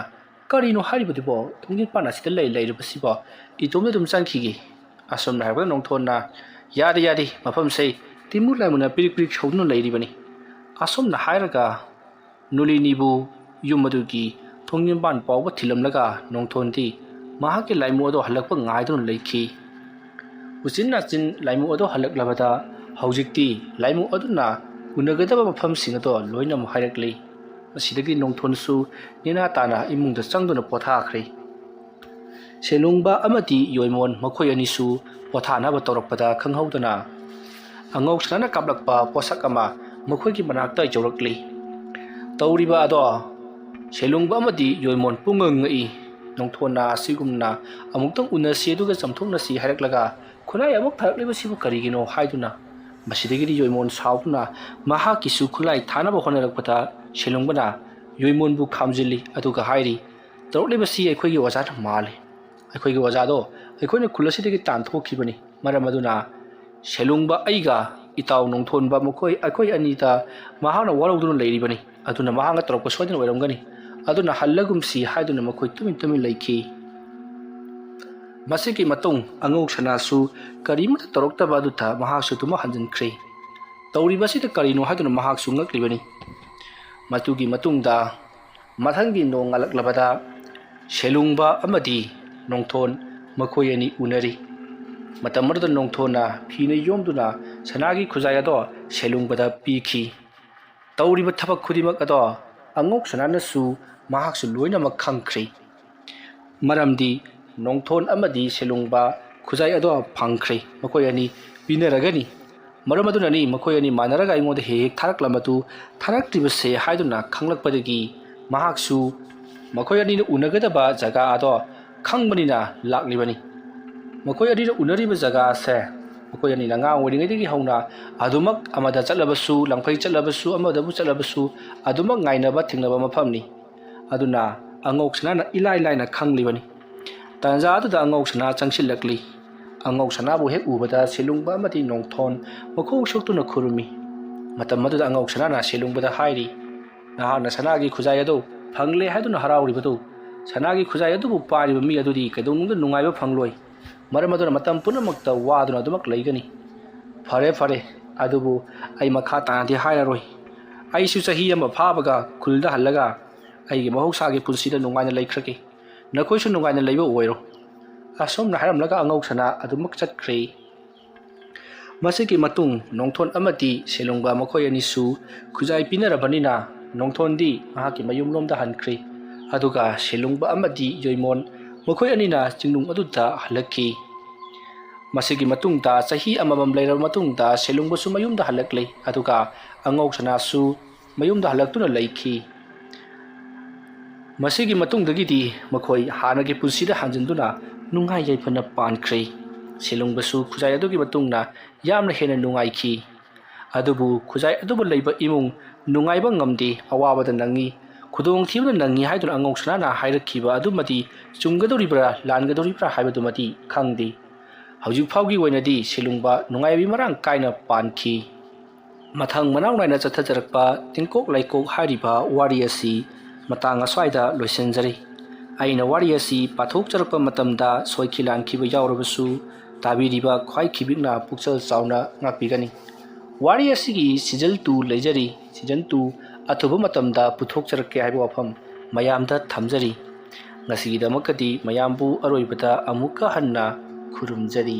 ꯀꯔꯤꯅꯣ ꯍꯥꯏꯔꯤꯕꯗꯨꯕꯣ? ꯊꯣꯡꯖꯤꯟꯄꯥꯟ ꯑꯁꯤꯗ ꯂꯩꯔꯤꯕꯁꯤꯕꯣ ꯏꯇꯣꯝꯗ ꯑꯗꯨꯝ ꯆꯪꯈꯤꯒꯦ꯫ ꯑꯁꯨꯝꯅ ꯍꯥꯏꯔꯛꯄꯗ ꯅꯣꯡꯊꯣꯟꯅ ꯌꯥꯗꯦ ꯌꯥꯗꯦ, ꯃꯐꯝꯁꯦ ꯇꯤꯃꯨ ꯂꯥꯏꯃꯨꯅ ꯄꯤꯔꯤꯛ ꯄꯤꯔꯤꯛ ꯁꯧꯗꯨꯅ ꯂꯩꯔꯤꯕꯅꯤ꯫ ꯑꯁꯨꯝꯅ ꯍꯥꯏꯔꯒ ꯅꯣꯂꯤꯅꯤꯕꯨ ꯌꯨꯝ ꯑꯗꯨꯒꯤ ꯊꯣꯡꯖꯤꯟꯄꯥꯟ ꯐꯥꯎꯕ ꯊꯤꯜꯂꯝꯂꯒ ꯅꯣꯡꯊꯣꯟꯗꯤ ꯃꯍꯥꯛꯀꯤ ꯂꯥꯏꯃꯨ ꯑꯗꯣ ꯍꯜꯂꯛꯄ ꯉꯥꯏꯗꯨꯅ ꯂꯩꯈꯤ꯫ ꯎꯆꯤꯟ ꯅꯥꯆꯤꯟ ꯂꯥꯏꯃꯨ ꯑꯗꯣ ꯍꯜꯂꯛꯂꯕꯗ ꯍꯧꯖꯤꯛꯇꯤ ꯂꯥꯏꯃꯨ ꯑꯗꯨꯅ ꯎꯅꯒꯗꯕ ꯃꯐꯝꯁꯤꯡ ꯑꯗꯣ ꯂꯣꯏꯅꯃꯛ ꯍꯥꯏꯔꯛꯂꯤ꯫ ꯃꯁꯤꯗꯒꯤ ꯅꯣꯡꯊꯣꯟꯁꯨ ꯅꯦꯅꯥ ꯇꯥꯅ ꯏꯃꯨꯡꯗ ꯆꯪꯗꯨꯅ ꯄꯣꯊꯥꯈ꯭ꯔꯦ꯫ ꯁꯦꯂꯨꯡꯕ ꯑꯃꯗꯤ ꯌꯣꯏꯃꯣꯟ ꯃꯈꯣꯏ ꯑꯅꯤꯁꯨ ꯄꯣꯊꯥꯅꯕ ꯇꯧꯔꯛꯄꯗ ꯈꯪꯍꯧꯗꯅ ꯑꯉꯧꯁꯅꯥꯅ ꯀꯥꯞꯂꯛꯄ ꯄꯣꯠꯁꯛ ꯑꯃ ꯃꯈꯣꯏꯒꯤ ꯃꯅꯥꯛꯇ ꯌꯧꯔꯛꯂꯤ꯫ ꯇꯧꯔꯤꯕ ꯑꯗꯣ ꯁꯦꯂꯨꯡꯕ ꯑꯃꯗꯤ ꯌꯣꯏꯃꯣꯟ ꯄꯨꯡꯉꯛ-ꯉꯛꯏ꯫ ꯅꯣꯡꯊꯣꯟꯅ ꯑꯁꯤꯒꯨꯝꯅ ꯑꯃꯨꯛꯇꯪ ꯎꯅꯁꯤ ꯑꯗꯨꯒ ꯆꯝꯊꯣꯛꯅꯁꯤ ꯍꯥꯏꯔꯛꯂꯒ ꯈꯨꯠꯂꯥꯏ ꯑꯃꯨꯛ ꯊꯥꯔꯛꯂꯤꯕꯁꯤꯕꯨ ꯀꯔꯤꯒꯤꯅꯣ ꯍꯥꯏꯗꯨꯅ ꯃꯁꯤꯗꯒꯤꯗꯤ ꯌꯣꯏꯃꯣꯟ ꯁꯥꯎꯗꯨꯅ ꯃꯍꯥꯛꯀꯤꯁꯨ ꯈꯨꯠꯂꯥꯏ ꯊꯥꯅꯕ ꯍꯣꯠꯅꯔꯛꯄꯗ ꯁꯦꯂꯨꯡꯕꯅ ꯌꯣꯏꯃꯣꯟꯕꯨ ꯈꯥꯝꯖꯤꯜꯂꯤ ꯑꯗꯨꯒ ꯍꯥꯏꯔꯤ, ꯇꯧꯔꯛꯂꯤꯕꯁꯤ ꯑꯩꯈꯣꯏꯒꯤ ꯑꯣꯖꯥꯅ ꯃꯥꯜꯂꯤ꯫ ꯑꯩꯈꯣꯏꯒꯤ ꯑꯣꯖꯥꯗꯣ ꯑꯩꯈꯣꯏꯅ ꯈꯨꯜ ꯑꯁꯤꯗꯒꯤ ꯇꯥꯟꯊꯣꯛꯈꯤꯕꯅꯤ꯫ ꯃꯔꯝ ꯑꯗꯨꯅ ꯁꯦꯂꯨꯡꯕ ꯑꯩꯒ ꯏꯇꯥꯎ ꯅꯣꯡꯊꯣꯟꯕ ꯑꯩꯈꯣꯏ ꯑꯅꯤꯗ ꯃꯍꯥꯛꯅ ꯋꯥꯔꯧꯗꯨꯅ ꯂꯩꯔꯤꯕꯅꯤ꯫ ꯑꯗꯨꯅ ꯃꯍꯥꯛꯅ ꯇꯧꯔꯛꯄ ꯁꯣꯏꯗꯅ ꯑꯣꯏꯔꯝꯒꯅꯤ꯫ ꯑꯗꯨꯅ ꯍꯜꯂꯒꯨꯝꯁꯤ ꯍꯥꯏꯗꯨꯅ ꯃꯈꯣꯏ ꯇꯨꯃꯤꯟ ꯇꯨꯃꯤꯟ ꯂꯩꯈꯤ꯫ ꯃꯁꯤꯒꯤ ꯃꯇꯨꯡ ꯑꯉꯧꯁꯅꯥꯁꯨ ꯀꯔꯤꯃꯠꯇ ꯇꯧꯔꯛꯇꯕ ꯑꯗꯨꯗ ꯃꯍꯥꯛꯁꯨ ꯇꯨꯝꯕ ꯍꯟꯖꯤꯟꯈ꯭ꯔꯦ꯫ ꯇꯧꯔꯤꯕꯁꯤꯗ ꯀꯔꯤꯅꯣ ꯍꯥꯏꯗꯨꯅ ꯃꯍꯥꯛꯁꯨ ꯉꯛꯂꯤꯕꯅꯤ꯫ ꯃꯗꯨꯒꯤ ꯃꯇꯨꯡꯗ ꯃꯊꯪꯒꯤ ꯅꯣꯡ ꯉꯥꯜꯂꯛꯂꯕꯗ ꯁꯦꯂꯨꯡꯕ ꯑꯃꯗꯤ ꯅꯣꯡꯊꯣꯟ ꯃꯈꯣꯏ ꯑꯅꯤ ꯎꯅꯔꯤ꯫ ꯃꯇꯝ ꯑꯗꯨꯗ ꯅꯣꯡꯊꯣꯟꯅ ꯐꯤꯅ ꯌꯣꯝꯗꯨꯅ ꯁꯅꯥꯒꯤ ꯈꯨꯖꯥꯏ ꯑꯗꯣ ꯁꯦꯂꯨꯡꯕꯗ ꯄꯤꯈꯤ꯫ ꯇꯧꯔꯤꯕ ꯊꯕꯛ ꯈꯨꯗꯤꯡꯃꯛ ꯑꯗꯣ ꯑꯉꯧꯁꯅꯥꯅꯁꯨ ꯃꯍꯥꯛꯁꯨ ꯂꯣꯏꯅꯃꯛ ꯈꯪꯈ꯭ꯔꯦ꯫ ꯃꯔꯝꯗꯤ ꯅꯣꯡꯊꯣꯟ ꯑꯃꯗꯤ ꯁꯦꯂꯨꯡꯕ ꯈꯨꯖꯥꯏ ꯑꯗꯣ ꯐꯪꯈ꯭ꯔꯦ꯫ ꯃꯈꯣꯏ ꯑꯅꯤ ꯄꯤꯅꯔꯒꯅꯤ꯫ ꯃꯔꯝ ꯑꯗꯨꯅꯅꯤ ꯃꯈꯣꯏ ꯑꯅꯤ ꯃꯥꯟꯅꯔꯒ ꯑꯩꯉꯣꯟꯗ ꯍꯦꯛ ꯍꯦꯛ ꯊꯥꯔꯛꯂꯝꯕꯗꯨ ꯊꯥꯔꯛꯇ꯭ꯔꯤꯕꯁꯦ ꯍꯥꯏꯗꯨꯅ ꯈꯪꯂꯛꯄꯗꯒꯤ ꯃꯍꯥꯛꯁꯨ ꯃꯈꯣꯏ ꯑꯅꯤꯅ ꯎꯅꯒꯗꯕ ꯖꯒꯥ ꯑꯗꯣ ꯈꯪꯕꯅꯤꯅ ꯂꯥꯛꯂꯤꯕꯅꯤ꯫ ꯃꯈꯣꯏ ꯑꯅꯤꯅ ꯎꯅꯔꯤꯕ ꯖꯒꯥ ꯑꯁꯦ ꯃꯈꯣꯏ ꯑꯅꯤꯅ ꯑꯉꯥꯡ ꯑꯣꯏꯔꯤꯉꯩꯗꯒꯤ ꯍꯧꯅ ꯑꯗꯨꯃꯛ ꯑꯃꯗ ꯆꯠꯂꯕꯁꯨ, ꯂꯪꯐꯩ ꯆꯠꯂꯕꯁꯨ, ꯑꯃꯗꯕꯨ ꯆꯠꯂꯕꯁꯨ ꯑꯗꯨꯃꯛ ꯉꯥꯏꯅꯕ ꯊꯦꯡꯅꯕ ꯃꯐꯝꯅꯤ꯫ ꯑꯗꯨꯅ ꯑꯉꯧꯁꯅꯥꯅ ꯏꯂꯥꯏ ꯂꯥꯏꯅ ꯈꯪꯂꯤꯕꯅꯤ꯫ ꯇꯥꯟꯖꯥ ꯑꯗꯨꯗ ꯑꯉꯧꯁꯅꯥ ꯆꯪꯁꯤꯜꯂꯛꯂꯤ꯫ ꯑꯉꯧꯁꯅꯥꯕꯨ ꯍꯦꯛ ꯎꯕꯗ ꯁꯦꯂꯨꯡꯕ ꯑꯃꯗꯤ ꯅꯣꯡꯊꯣꯟ ꯃꯈꯣꯡ ꯁꯣꯛꯇꯨꯅ ꯈꯨꯔꯨꯝꯃꯤ꯫ ꯃꯇꯝ ꯑꯗꯨꯗ ꯑꯉꯧꯁꯅꯥꯅ ꯁꯦꯂꯨꯡꯕꯗ ꯍꯥꯏꯔꯤ, ꯅꯍꯥꯛꯅ ꯁꯅꯥꯒꯤ ꯈꯨꯖꯥꯏ ꯑꯗꯨ ꯐꯪꯂꯦ ꯍꯥꯏꯗꯨꯅ ꯍꯔꯥꯎꯔꯤꯕꯗꯨ, ꯁꯅꯥꯒꯤ ꯈꯨꯖꯥꯏ ꯑꯗꯨꯕꯨ ꯄꯥꯏꯔꯤꯕ ꯃꯤ ꯑꯗꯨꯗꯤ ꯀꯩꯗꯧꯅꯨꯡꯗ ꯅꯨꯡꯉꯥꯏꯕ ꯐꯪꯂꯣꯏ꯫ ꯃꯔꯝ ꯑꯗꯨꯅ ꯃꯇꯝ ꯄꯨꯝꯅꯃꯛꯇ ꯋꯥꯗꯨꯅ ꯑꯗꯨꯃꯛ ꯂꯩꯒꯅꯤ꯫ ꯐꯔꯦ ꯐꯔꯦ, ꯑꯗꯨꯕꯨ ꯑꯩ ꯃꯈꯥ ꯇꯥꯅꯗꯤ ꯍꯥꯏꯔꯔꯣꯏ꯫ ꯑꯩꯁꯨ ꯆꯍꯤ ꯑꯃ ꯐꯥꯕꯒ ꯈꯨꯜꯗ ꯍꯜꯂꯒ ꯑꯩꯒꯤ ꯃꯍꯧꯁꯥꯒꯤ ꯄꯨꯟꯁꯤꯗ ꯅꯨꯡꯉꯥꯏꯅ ꯂꯩꯈ꯭ꯔꯒꯦ꯫ ꯅꯈꯣꯏꯁꯨ ꯅꯨꯡꯉꯥꯏꯅ ꯂꯩꯕ ꯑꯣꯏꯔꯣ꯫ ꯑꯁꯨꯝꯅ ꯍꯥꯏꯔꯝꯂꯒ ꯑꯉꯧꯁꯅꯥ ꯑꯗꯨꯃꯛ ꯆꯠꯈ꯭ꯔꯦ꯫ ꯃꯁꯤꯒꯤ ꯃꯇꯨꯡ ꯅꯣꯡꯊꯣꯟ ꯑꯃꯗꯤ ꯁꯦꯂꯨꯡꯕ ꯃꯈꯣꯏ ꯑꯅꯤꯁꯨ ꯈꯨꯖꯥꯏ ꯄꯤꯅꯔꯕꯅꯤꯅ ꯅꯣꯡꯊꯣꯟꯗꯤ ꯃꯍꯥꯛꯀꯤ ꯃꯌꯨꯝꯂꯣꯝꯗ ꯍꯟꯈ꯭ꯔꯦ꯫ ꯑꯗꯨꯒ ꯁꯦꯂꯨꯡꯕ ꯑꯃꯗꯤ ꯌꯣꯏꯃꯣꯟ ꯃꯈꯣꯏ ꯑꯅꯤꯅ ꯆꯤꯡꯅꯨꯡ ꯑꯗꯨꯗ ꯍꯜꯂꯛꯈꯤ꯫ ꯃꯁꯤꯒꯤ ꯃꯇꯨꯡꯗ ꯆꯍꯤ ꯑꯃꯃꯝ ꯂꯩꯔꯕ ꯃꯇꯨꯡꯗ ꯁꯦꯂꯨꯡꯕꯁꯨ ꯃꯌꯨꯝꯗ ꯍꯜꯂꯛꯂꯦ꯫ ꯑꯗꯨꯒ ꯑꯉꯧꯁꯅꯥꯁꯨ ꯃꯌꯨꯝꯗ ꯍꯜꯂꯛꯇꯨꯅ ꯂꯩꯈꯤ꯫ ꯃꯁꯤꯒꯤ ꯃꯇꯨꯡꯗꯒꯤꯗꯤ ꯃꯈꯣꯏ ꯍꯥꯟꯅꯒꯤ ꯄꯨꯟꯁꯤꯗ ꯍꯟꯖꯤꯟꯗꯨꯅ ꯅꯨꯡꯉꯥꯏ ꯌꯥꯏꯐꯅ ꯄꯥꯟꯈ꯭ꯔꯦ꯫ ꯁꯦꯂꯨꯡꯕꯁꯨ ꯈꯨꯖꯥꯏ ꯑꯗꯨꯒꯤ ꯃꯇꯨꯡꯅ ꯌꯥꯝꯅ ꯍꯦꯟꯅ ꯅꯨꯡꯉꯥꯏꯈꯤ꯫ ꯑꯗꯨꯕꯨ ꯈꯨꯖꯥꯏ ꯑꯗꯨꯕꯨ ꯂꯩꯕ ꯏꯃꯨꯡ ꯅꯨꯡꯉꯥꯏꯕ ꯉꯝꯗꯦ, ꯑꯋꯥꯕꯗ ꯅꯪꯉꯤ, ꯈꯨꯗꯣꯡꯊꯤꯕꯗ ꯅꯪꯉꯤ ꯍꯥꯏꯗꯨꯅ ꯑꯉꯧꯁꯅꯥꯅ ꯍꯥꯏꯔꯛꯈꯤꯕ ꯑꯗꯨꯃꯗꯤ ꯆꯨꯝꯒꯗꯧꯔꯤꯕ꯭ꯔꯥ ꯂꯥꯟꯒꯗꯧꯔꯤꯕ꯭ꯔꯥ ꯍꯥꯏꯕꯗꯨꯃꯗꯤ ꯈꯪꯗꯦ꯫ ꯍꯧꯖꯤꯛ ꯐꯥꯎꯒꯤ ꯑꯣꯏꯅꯗꯤ ꯁꯦꯂꯨꯡꯕ ꯅꯨꯡꯉꯥꯏꯕꯤ ꯃꯔꯥꯡ ꯀꯥꯏꯅ ꯄꯥꯟꯈꯤ꯫ ꯃꯊꯪ ꯃꯅꯥꯎ ꯅꯥꯏꯅ ꯆꯠꯊꯖꯔꯛꯄ ꯇꯤꯡꯀꯣꯛ ꯂꯩꯀꯣꯛ ꯍꯥꯏꯔꯤꯕ ꯋꯥꯔꯤ ꯑꯁꯤ ꯃꯇꯥꯡ ꯑꯁ꯭ꯋꯥꯏꯗ ꯂꯣꯏꯁꯤꯟꯖꯔꯤ꯫ ꯑꯩꯅ ꯋꯥꯔꯤ ꯑꯁꯤ ꯄꯥꯊꯣꯛꯆꯔꯛꯄ ꯃꯇꯝꯗ ꯁꯣꯏꯈꯤ ꯂꯥꯟꯈꯤꯕ ꯌꯥꯎꯔꯕꯁꯨ ꯇꯥꯕꯤꯔꯤꯕ ꯈ꯭ꯋꯥꯏꯈꯤꯕꯤꯛꯅ ꯄꯨꯛꯆꯦꯜ ꯆꯥꯎꯅ ꯉꯥꯛꯄꯤꯒꯅꯤ꯫ ꯋꯥꯔꯤ ꯑꯁꯤꯒꯤ ꯁꯤꯖꯟ 2 ꯂꯩꯖꯔꯤ꯫ ꯁꯤꯖꯟ 2 ꯑꯊꯨꯕ ꯃꯇꯝꯗ ꯄꯨꯊꯣꯛꯆꯔꯛꯀꯦ ꯍꯥꯏꯕ ꯋꯥꯐꯝ ꯃꯌꯥꯝꯗ ꯊꯝꯖꯔꯤ꯫ ꯉꯁꯤꯒꯤꯗꯃꯛꯇꯗꯤ ꯃꯌꯥꯝꯕꯨ ꯑꯔꯣꯏꯕꯗ ꯑꯃꯨꯛꯀ ꯍꯟꯅ ꯈꯨꯔꯨꯝꯖꯔꯤ꯫